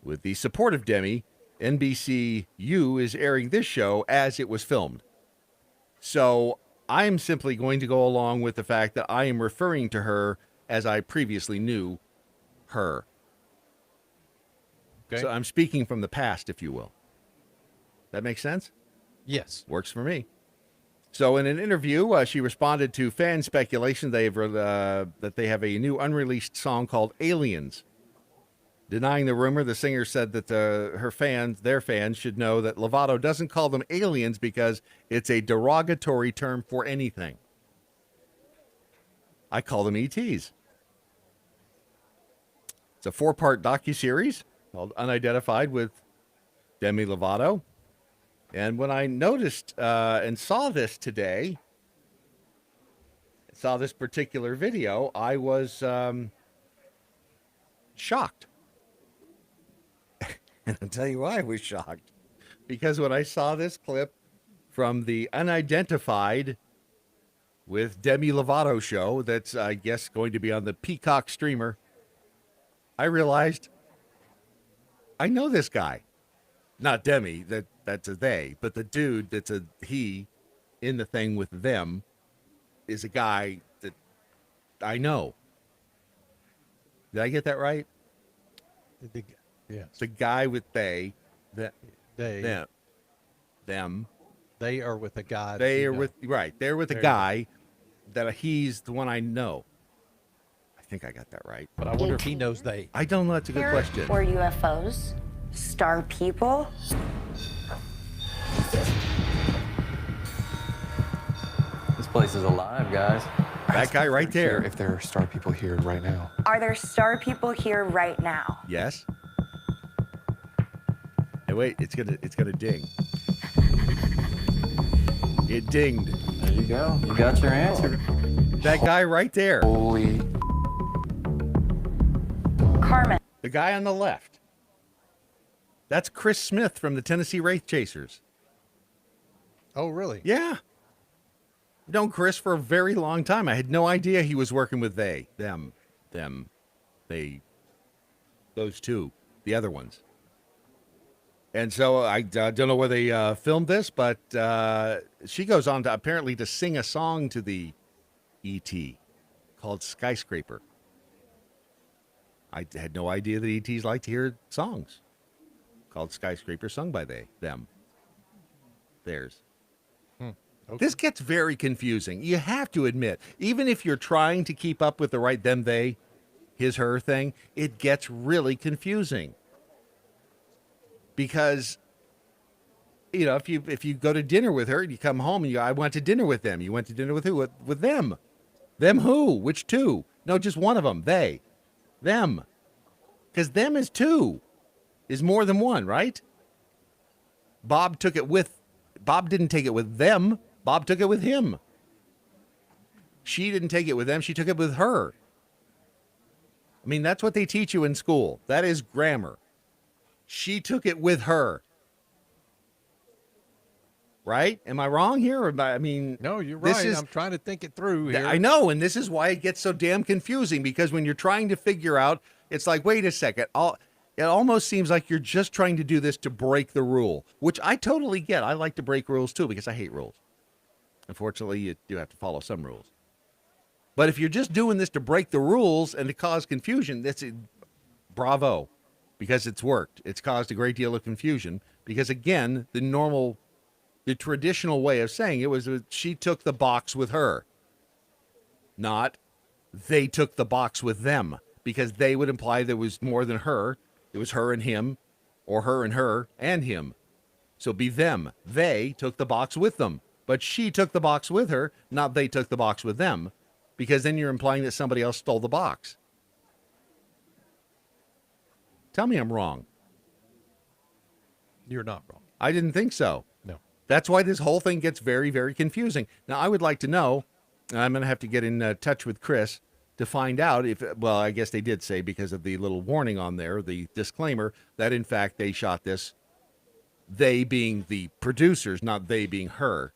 With the support of Demi, NBCU is airing this show as it was filmed. So I'm simply going to go along with the fact that I am referring to her as I previously knew her. Okay. So I'm speaking from the past, if you will. That makes sense? Yes. Works for me. So in an interview, she responded to fan speculation that they have a new unreleased song called Aliens. Denying the rumor, the singer said that their fans should know that Lovato doesn't call them aliens because it's a derogatory term for anything. I call them ETs. It's a 4-part docuseries called Unidentified with Demi Lovato. And when I noticed and saw this today, saw this particular video, I was shocked. And I'll tell you why I was shocked. Because when I saw this clip from the Unidentified with Demi Lovato show that's, I guess, going to be on the Peacock streamer, I realized I know this guy. Not Demi, that's a they, but the dude that's a he in the thing with them is a guy that I know. Did I get that right? Yes. The guy with they, that They. them. They are with a guy. They are with right. They're with a There you go. guy that he's the one I know. I think I got that right. But I wonder if he knows they. I don't know. That's a good question. Or UFOs, star people. This place is alive, guys. That guy right there. If there are star people here right now. Are there star people here right now? Yes. Hey, wait, it's gonna ding. It dinged. There you go. You got your answer. That guy right there. Holy. Carmen. The guy on the left. That's Chris Smith from the Tennessee Wraith Chasers. Oh, really? Yeah. I've known Chris for a very long time. I had no idea he was working with they, them, they, those two, the other ones. And so I don't know where they filmed this, but she goes on to apparently to sing a song to the E.T. called Skyscraper. I had no idea that E.T.s like to hear songs called Skyscraper sung by them, theirs. Okay. This gets very confusing. You have to admit, even if you're trying to keep up with the right them, they, his, her thing, it gets really confusing. Because, you know, if you go to dinner with her and you come home and I went to dinner with them. You went to dinner with who? With them. Them who? Which two? No, just one of them. They. Them. Because them is two. Is more than one, right? Bob didn't take it with them. Bob took it with him. She didn't take it with them. She took it with her. I mean, that's what they teach you in school. That is grammar. She took it with her. Right? Am I wrong here? Or I mean, no, you're right. I'm trying to think it through here. I know, and this is why it gets so damn confusing, because when you're trying to figure out, it's like, wait a second. It almost seems like you're just trying to do this to break the rule, which I totally get. I like to break rules too because I hate rules. Unfortunately, you do have to follow some rules. But if you're just doing this to break the rules and to cause confusion, that's bravo, because it's worked. It's caused a great deal of confusion because, again, the traditional way of saying it was that she took the box with her, not they took the box with them, because they would imply there was more than her. It was her and him, or her and her and him. So be them. They took the box with them. But she took the box with her, not they took the box with them, because then you're implying that somebody else stole the box. Tell me I'm wrong. You're not wrong. I didn't think so. No. That's why this whole thing gets very, very confusing. Now, I would like to know, and I'm going to have to get in touch with Chris to find out if, well, I guess they did say because of the little warning on there, the disclaimer, that in fact they shot this, they being the producers, not they being her,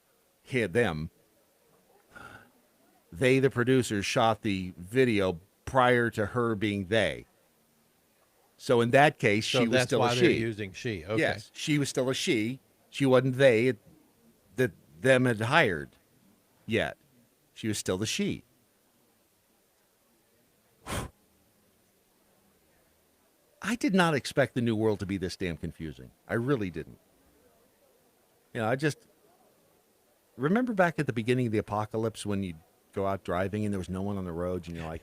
them. They, the producers, shot the video prior to her being they. So in that case, she was still a she. That's why they're using she. Okay. Yes, she was still a she. She wasn't they that them had hired yet. She was still the she. I did not expect the new world to be this damn confusing. I really didn't. You know, I just remember back at the beginning of the apocalypse when you'd go out driving and there was no one on the roads and you're like,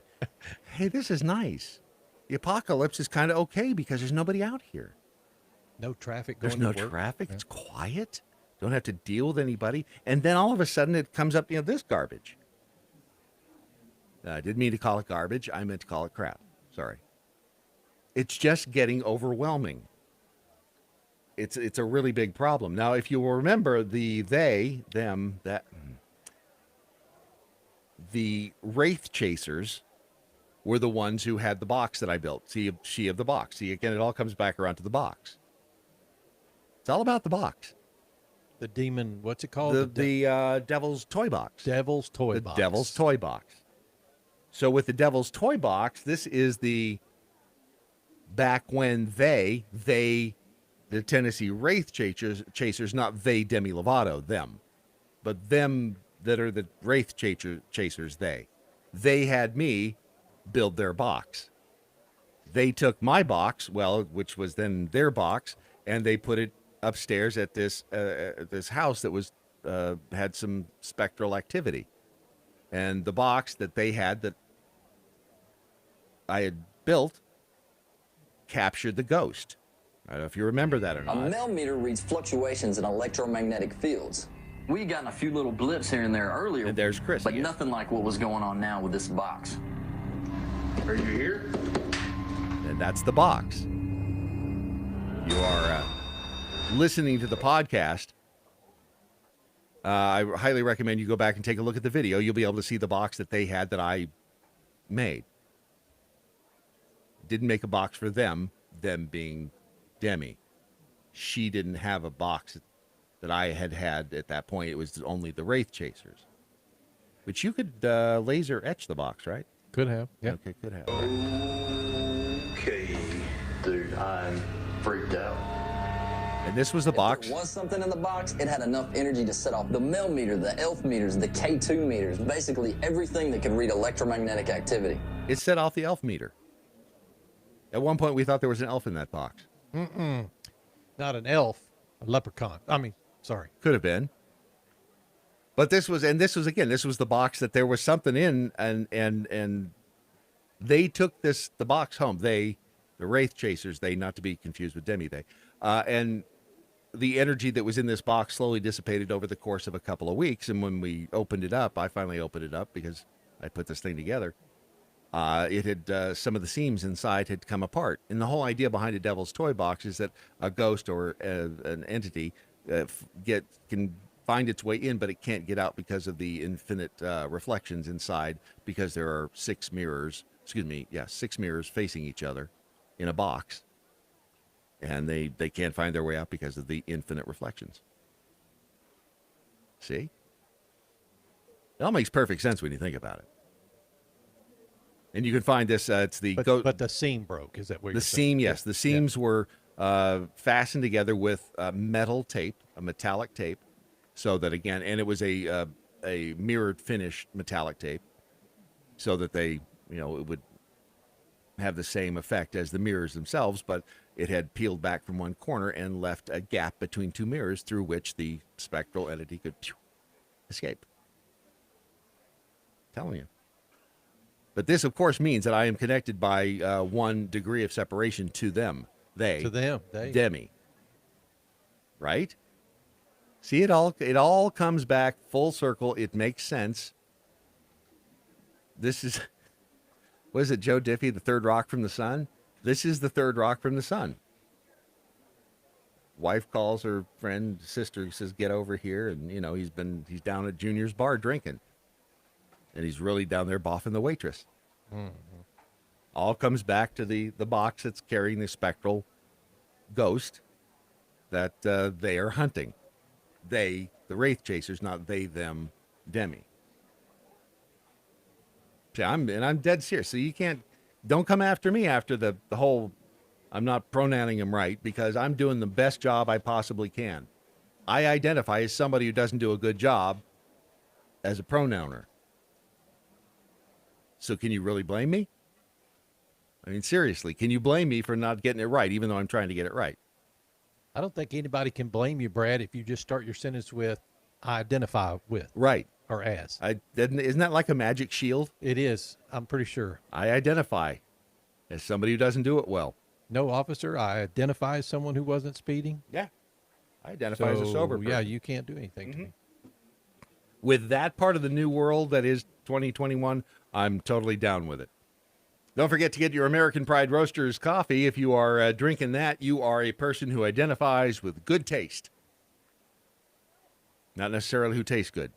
hey, this is nice. The apocalypse is kind of okay because there's nobody out here. No traffic There's going no to work. traffic. Yeah. It's quiet. Don't have to deal with anybody. And then all of a sudden it comes up, this garbage. I didn't mean to call it garbage. I meant to call it crap. Sorry. It's just getting overwhelming. It's a really big problem. Now, if you will remember the Wraith Chasers were the ones who had the box that I built. See, she of the box. See, again, it all comes back around to the box. It's all about the box. The demon, what's it called? The Devil's Toy Box. Devil's Toy The Box. Devil's Toy Box. So with the Devil's Toy Box, this is back when the Tennessee Wraith Chasers, not Demi Lovato, them, but them that are the Wraith Chasers, they had me build their box. They took my box, which was then their box, and they put it upstairs at this house that was had some spectral activity. And the box that they had that I had built captured the ghost. I don't know if you remember that or not. A millimeter reads fluctuations in electromagnetic fields. We got a few little blips here and there earlier. And there's Chris. But nothing like what was going on now with this box. Are you here? And that's the box. You are listening to the podcast. I highly recommend you go back and take a look at the video. You'll be able to see the box that they had that I made. Didn't make a box for them being Demi. She didn't have a box that I had at that point. It was only the Wraith Chasers. Which you could laser etch the box, right? Could have. Yeah. Okay, could have. Okay, dude, I'm freaked out. And this was the box. If there was something in the box, it had enough energy to set off the millimeter, the ELF meters, the K2 meters, basically everything that could read electromagnetic activity. It set off the ELF meter. At one point, we thought there was an elf in that box. Not an elf, a leprechaun. I mean, sorry. Could have been. But this was the box that there was something in, and they took the box home. The Wraith Chasers, not to be confused with Demi, and the energy that was in this box slowly dissipated over the course of a couple of weeks. And when we opened it up, I finally opened it up because I put this thing together. It had some of the seams inside had come apart, and the whole idea behind a Devil's Toy Box is that a ghost or an entity can find its way in, but it can't get out because of the infinite reflections inside. Because there are 6 mirrors. 6 mirrors facing each other in a box, and they can't find their way out because of the infinite reflections. See, it all makes perfect sense when you think about it. And you can find this. It's the but the seam broke. Is that what you're seam? saying? Yes, the seams were fastened together with metal tape, a metallic tape, so that again, and it was a mirrored finished metallic tape, so that it would have the same effect as the mirrors themselves, but it had peeled back from one corner and left a gap between 2 mirrors through which the spectral entity could escape. I'm telling you. But this, of course, means that I am connected by 1 degree of separation to them. Demi. Right? See, it all comes back full circle. It makes sense. This is, what is it, Joe Diffie, the third rock from the sun? This is the third rock from the sun. Wife calls her friend, sister, says, get over here. And, he's down at Junior's bar drinking. And he's really down there boffing the waitress. Mm-hmm. All comes back to the box that's carrying the spectral ghost that they are hunting. The Wraith Chasers, not them, Demi. See, I'm dead serious. So don't come after me after the whole, I'm not pronouncing him right, because I'm doing the best job I possibly can. I identify as somebody who doesn't do a good job as a pronouner. So can you really blame me? I mean, seriously, can you blame me for not getting it right, even though I'm trying to get it right? I don't think anybody can blame you, Brad, if you just start your sentence with, I identify with. Right. Or as. Isn't that like a magic shield? It is. I'm pretty sure. I identify as somebody who doesn't do it well. No, officer, I identify as someone who wasn't speeding. Yeah. I identify as a sober person. Yeah, you can't do anything to me. With that part of the new world that is 2021, I'm totally down with it. Don't forget to get your American Pride Roasters coffee. If you are drinking that, you are a person who identifies with good taste. Not necessarily who tastes good.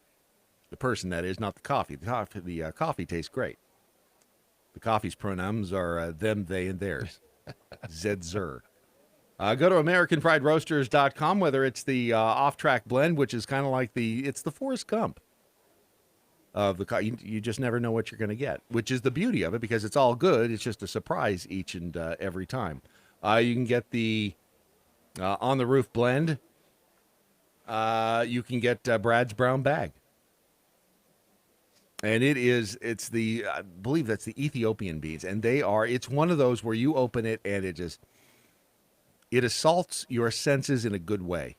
The person, that is, not the coffee. The coffee tastes great. The coffee's pronouns are them, they, and theirs. Zed, zer. Go to AmericanFriedRoasters.com, whether it's the off-track blend, which is kind of like it's the Forrest Gump of the you just never know what you're going to get, which is the beauty of it because it's all good. It's just a surprise each and every time. You can get the On the Roof blend. You can get Brad's Brown Bag. And it's the, I believe that's the Ethiopian beans. And it's one of those where you open it and it assaults your senses in a good way.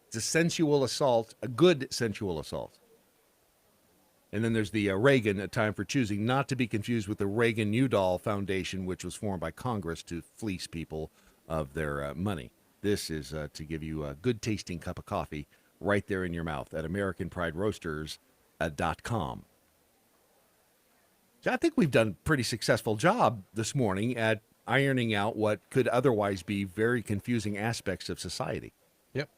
It's a sensual assault, a good sensual assault. And then there's the Reagan, A Time for Choosing, not to be confused with the Reagan-Udall Foundation, which was formed by Congress to fleece people of their money. This is to give you a good-tasting cup of coffee right there in your mouth at AmericanPrideRoasters.com. So I think we've done a pretty successful job this morning at ironing out what could otherwise be very confusing aspects of society. Yep.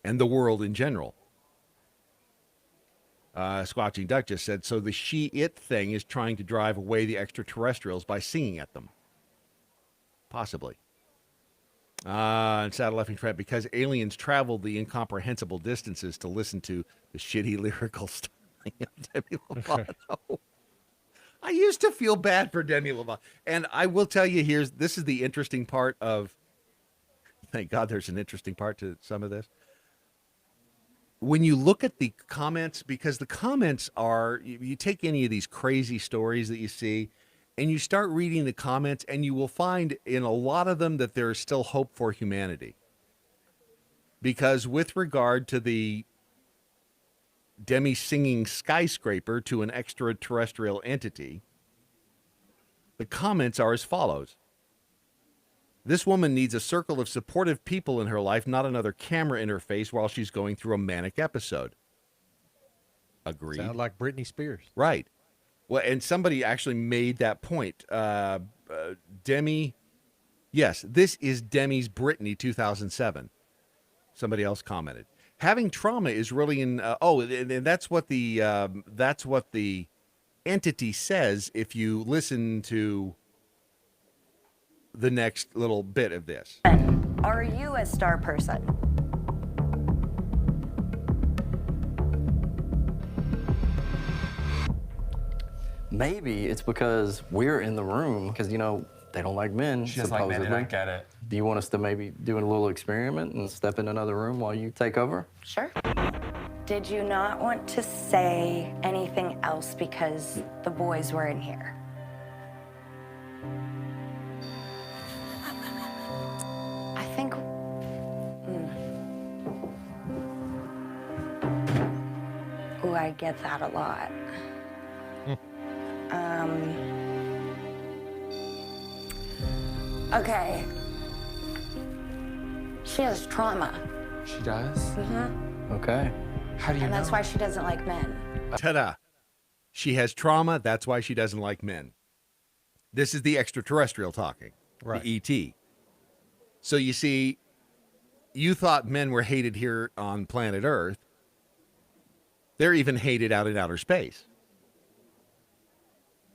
And the world in general. Squatching Duck just said, so the she-it thing is trying to drive away the extraterrestrials by singing at them. Possibly. And Saddle Effing Trap, because aliens traveled the incomprehensible distances to listen to the shitty lyrical styling of Demi Lovato. I used to feel bad for Demi Lovato. And I will tell you, this is the interesting part of, thank God there's an interesting part to some of this. When you look at the comments, because the comments are, you take any of these crazy stories that you see, and you start reading the comments, and you will find in a lot of them that there is still hope for humanity. Because with regard to the Demi singing skyscraper to an extraterrestrial entity, the comments are as follows. This woman needs a circle of supportive people in her life, not another camera in her face while she's going through a manic episode. Agreed. Sound like Britney Spears. Right. Well, and somebody actually made that point. Demi, yes, this is Demi's Britney 2007. Somebody else commented. Having trauma is really and that's what the entity says if you listen to the next little bit of this. Are you a star person? Maybe it's because we're in the room, because, they don't like men, She doesn't like men, supposedly. and I get it. Do you want us to maybe do a little experiment and step in another room while you take over? Sure. Did you not want to say anything else because the boys were in here? I think. Ooh, I get that a lot. Okay. She has trauma. She does? Mm-hmm. Okay. How do you And know? that's why she doesn't like men. Ta-da. She has trauma. That's why she doesn't like men. This is the extraterrestrial talking. Right. The ET. So you see, you thought men were hated here on planet Earth. They're even hated out in outer space.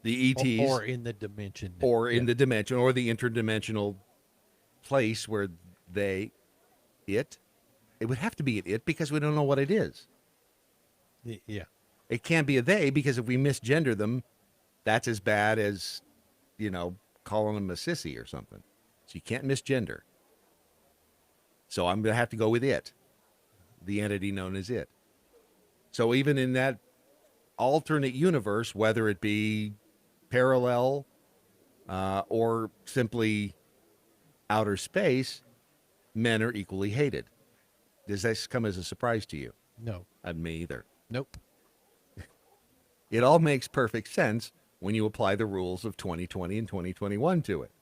The ETs. Or in the dimension. Or in the dimension, or the interdimensional place where it would have to be an it because we don't know what it is. Yeah. It can't be a they because if we misgender them, that's as bad as, calling them a sissy or something. So you can't misgender. So I'm going to have to go with it, the entity known as it. So even in that alternate universe, whether it be parallel or simply outer space, men are equally hated. Does this come as a surprise to you? No. Me either. Nope. It all makes perfect sense when you apply the rules of 2020 and 2021 to it.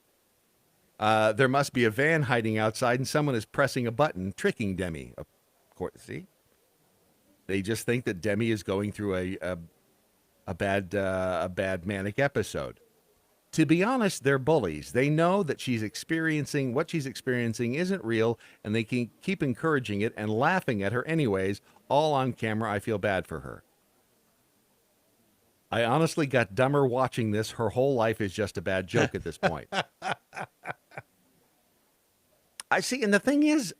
There must be a van hiding outside and someone is pressing a button, tricking Demi. Of course, see? They just think that Demi is going through a bad manic episode. To be honest, they're bullies. They know that what she's experiencing isn't real, and they can keep encouraging it and laughing at her anyways, all on camera. I feel bad for her. I honestly got dumber watching this. Her whole life is just a bad joke at this point. I see. And the thing is,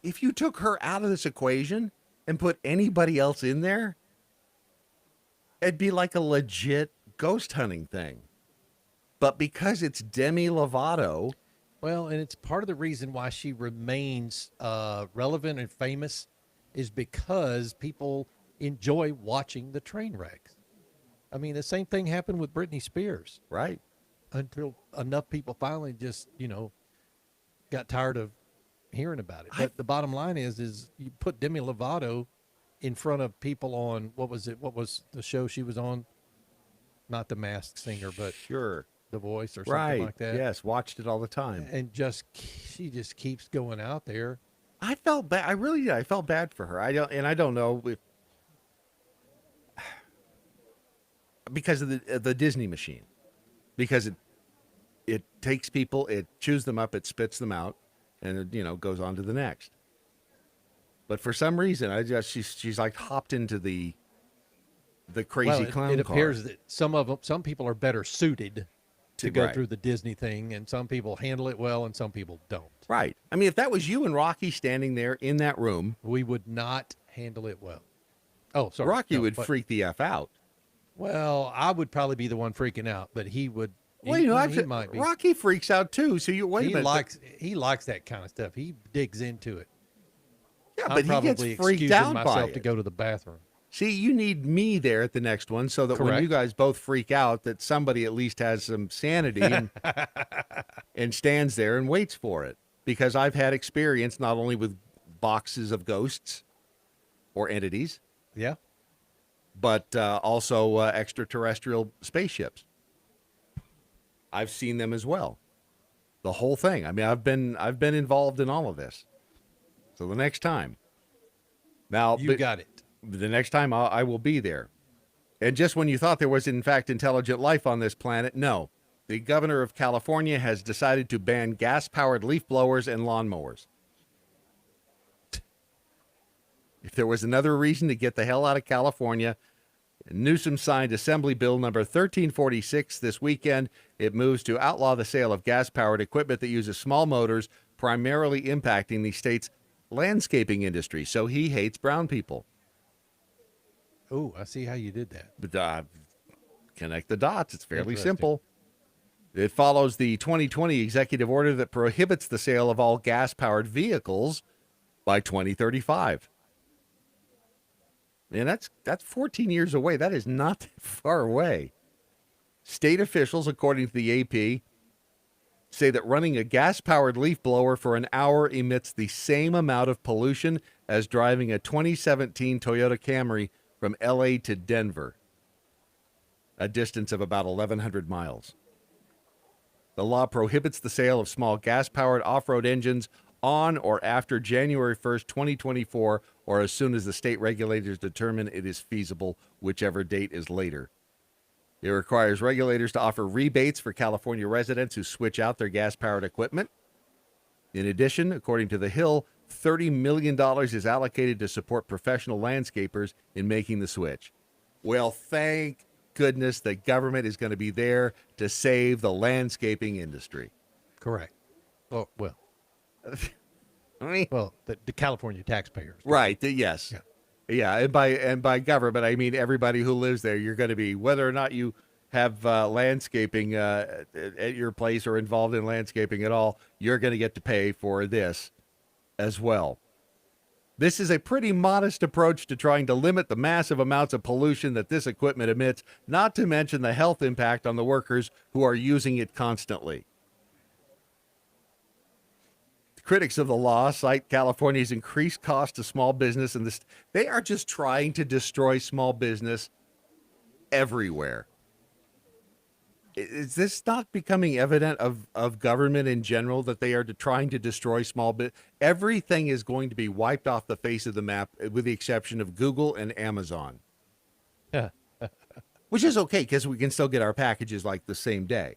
if you took her out of this equation and put anybody else in there, it'd be like a legit ghost hunting thing. But because it's Demi Lovato. Well, and it's part of the reason why she remains relevant and famous is because people enjoy watching the train wrecks. I mean, the same thing happened with Britney Spears. Right. Until enough people finally just, got tired of hearing about it. But the bottom line is you put Demi Lovato in front of people on, what was the show she was on? Not The Masked Singer, but sure, The Voice or something like that. Yes, watched it all the time. And she just keeps going out there. I felt bad. I really did. I felt bad for her. I don't know if because of the Disney machine, because it takes people, it chews them up, it spits them out, and it goes on to the next. But for some reason, she's like hopped into the crazy clown car. It appears that some people are better suited to go right. through the Disney thing, and some people handle it well, and some people don't. Right. I mean, if that was you and Rocky standing there in that room, we would not handle it well. Oh, sorry. Rocky would freak the F out. Well, I would probably be the one freaking out, but he would. Well, he might be. Rocky freaks out too. So wait a minute. He likes that kind of stuff. He digs into it. Yeah, I'm but he gets probably freaked excusing out by myself it. to go to the bathroom. See, you need me there at the next one so that when Correct. you guys both freak out, that somebody at least has some sanity and stands there and waits for it. Because I've had experience not only with boxes of ghosts or entities, yeah, but also extraterrestrial spaceships. I've seen them as well. The whole thing. I mean, I've been involved in all of this. So the next time, now you got it. The next time I will be there. And just when you thought there was in fact intelligent life on this planet, no. The governor of California has decided to ban gas-powered leaf blowers and lawnmowers. If there was another reason to get the hell out of California, Newsom signed Assembly Bill number 1346 this weekend. It moves to outlaw the sale of gas-powered equipment that uses small motors, primarily impacting the state's landscaping industry. So he hates brown people. Oh, I see how you did that. But connect the dots. It's fairly simple. It follows the 2020 executive order that prohibits the sale of all gas-powered vehicles by 2035. And that's 14 years away. That is not that far away. State officials, according to the AP, say that running a gas-powered leaf blower for an hour emits the same amount of pollution as driving a 2017 Toyota Camry from L.A. to Denver, a distance of about 1,100 miles. The law prohibits the sale of small gas-powered off-road engines on or after January 1st, 2024, or as soon as the state regulators determine it is feasible, whichever date is later. It requires regulators to offer rebates for California residents who switch out their gas-powered equipment. In addition, according to The Hill, $30 million is allocated to support professional landscapers in making the switch. Well, thank goodness the government is going to be there to save the landscaping industry. Correct. Oh, well. I mean, well, the California taxpayers. Right. Yes. Yeah. And by government, I mean everybody who lives there. You're going to be, whether or not you have landscaping at your place or involved in landscaping at all, you're going to get to pay for this as well. This is a pretty modest approach to trying to limit the massive amounts of pollution that this equipment emits, not to mention the health impact on the workers who are using it constantly. Critics of the law cite California's increased cost to small business, and they are just trying to destroy small business everywhere. Is this not becoming evident of government in general, that they are trying to destroy small business? Everything is going to be wiped off the face of the map with the exception of Google and Amazon. Which is okay, because we can still get our packages like the same day.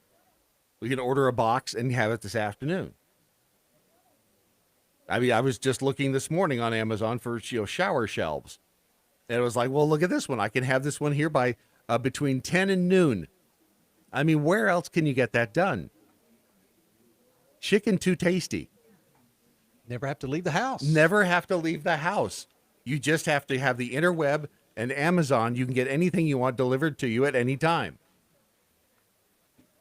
We can order a box and have it this afternoon. I mean, I was just looking this morning on Amazon for shower shelves. And it was like, well, look at this one. I can have this one here by between 10 and noon. I mean, where else can you get that done? Chicken too tasty. Never have to leave the house. Never have to leave the house. You just have to have the interweb and Amazon. You can get anything you want delivered to you at any time.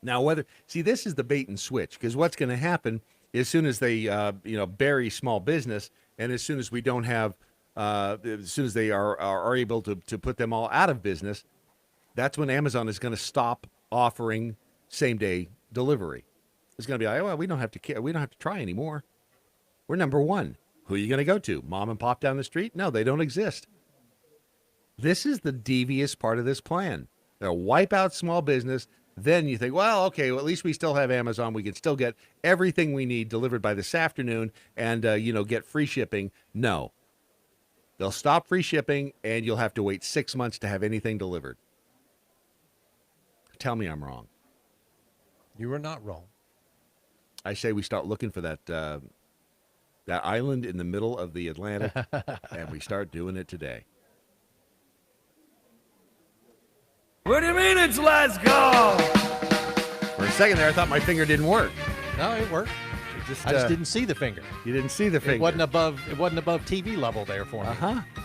Now, this is the bait and switch, because what's going to happen as soon as they, bury small business, and as soon as we don't have, as soon as they are able to put them all out of business, that's when Amazon is going to stop offering same-day delivery. It's going to be like, well, we don't have to try anymore. We're number one. Who are you going to go to? Mom and pop down the street? No, they don't exist. This is the devious part of this plan. They'll wipe out small business. Then you think, well, okay, well, at least we still have Amazon. We can still get everything we need delivered by this afternoon and, get free shipping. No. They'll stop free shipping, and you'll have to wait 6 months to have anything delivered. Tell me I'm wrong. You are not wrong. I say we start looking for that island in the middle of the Atlantic, and we start doing it today. What do you mean it's Let's Go? For a second there, I thought my finger didn't work. No, it worked. I just didn't see the finger. You didn't see the finger. It wasn't above TV level there for me.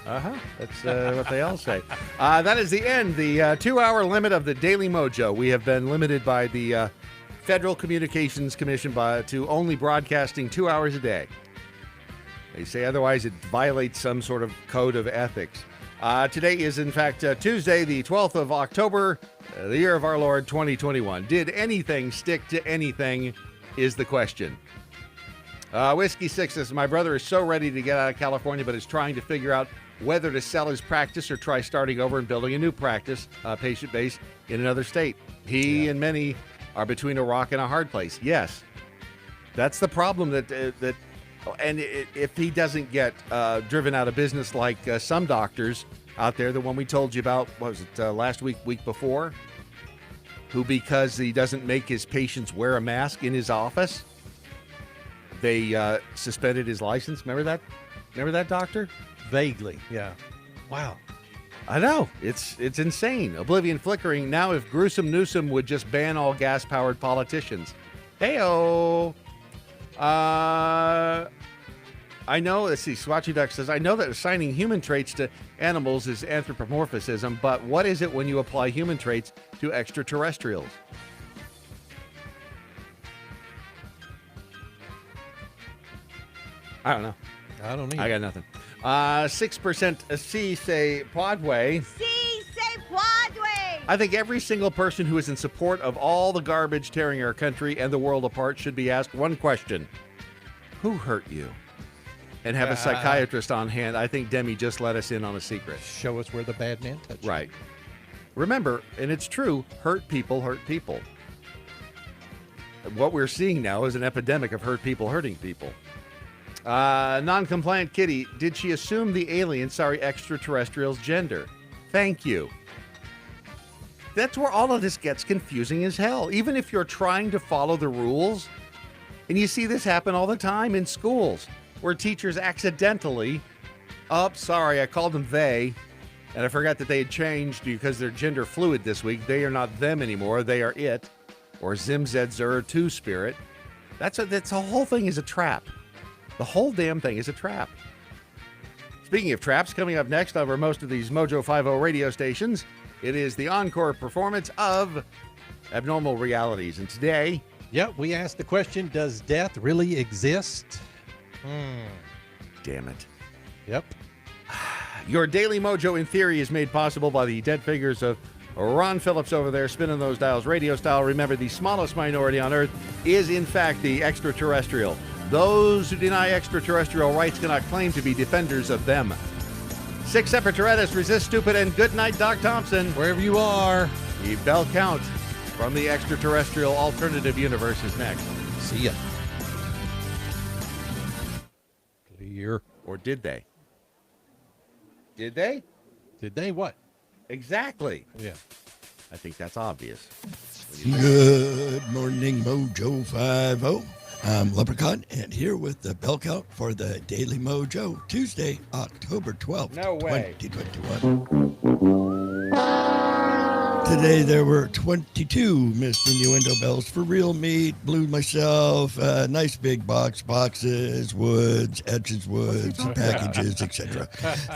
That's what they all say. That is the end, the 2-hour limit of the Daily Mojo. We have been limited by the Federal Communications Commission to only broadcasting 2 hours a day. They say otherwise it violates some sort of code of ethics. Today is, in fact, Tuesday, the 12th of October, the year of our Lord, 2021. Did anything stick to anything is the question. Whiskey Six says, my brother is so ready to get out of California, but is trying to figure out whether to sell his practice or try starting over and building a new practice, patient base, in another state. He and many are between a rock and a hard place. Yes, that's the problem and if he doesn't get driven out of business like some doctors out there, the one we told you about, what was it, last week before, who, because he doesn't make his patients wear a mask in his office, they suspended his license. Remember that doctor? Vaguely, yeah. Wow. I know. It's insane. Oblivion flickering. Now if Gruesome Newsom would just ban all gas-powered politicians. Hey-oh. I know, let's see, Swatchy Duck says, I know that assigning human traits to animals is anthropomorphism, but what is it when you apply human traits to extraterrestrials? I don't know. I don't either. I got nothing. 6% C say Podway. C say Podway. I think every single person who is in support of all the garbage tearing our country and the world apart should be asked one question. Who hurt you? And have a psychiatrist on hand. I think Demi just let us in on a secret. Show us where the bad man touched you. Right. Remember, and it's true, hurt people hurt people. What we're seeing now is an epidemic of hurt people hurting people. Non-compliant Kitty, did she assume the extraterrestrial's gender? Thank you. That's where all of this gets confusing as hell. Even if you're trying to follow the rules, and you see this happen all the time in schools, where teachers accidentally, sorry, I called them they, and I forgot that they had changed because they're gender fluid this week. They are not them anymore. They are it, or Zim Zed Zer 2 spirit. That's the whole thing is a trap. The whole damn thing is a trap. Speaking of traps, coming up next over most of these Mojo 50 radio stations, it is the encore performance of Abnormal Realities. And today... Yep, we asked the question, does death really exist? Damn it. Yep. Your Daily Mojo in Theory is made possible by the dead figures of Ron Phillips over there spinning those dials radio style. Remember, the smallest minority on Earth is, in fact, the extraterrestrial. Those who deny extraterrestrial rights cannot claim to be defenders of them. 6 Separatists, resist stupid, and good night, Doc Thompson. Wherever you are. The bell count from the extraterrestrial alternative universe is next. See ya. Clear. Or did they? Did they? Did they what? Exactly. Yeah. I think that's obvious. Good morning, Mojo 50. I'm Leprechaun, and here with the bell count for the Daily Mojo, Tuesday, October 12th, No way. 2021. Today there were 22 missed innuendo bells for real meat, Blue myself, nice big boxes, woods, edges woods, packages, etc.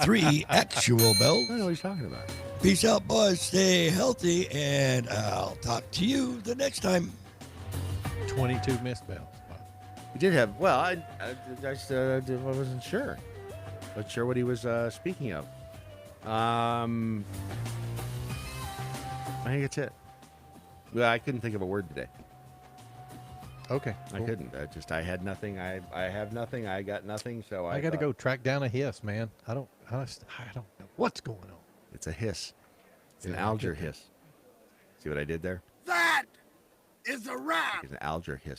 3 actual bells. I don't know what he's talking about. Peace out, boys. Stay healthy, and I'll talk to you the next time. 22 missed bells. We did have, well, I wasn't sure. Not sure what he was speaking of. I think that's it. Well, I couldn't think of a word today. Okay. I couldn't. I had nothing. I have nothing. I got nothing. So I got to go track down a hiss, man. I don't know what's going on. It's a hiss. It's an alger hiss. See what I did there? That is a wrap. It's an alger hiss.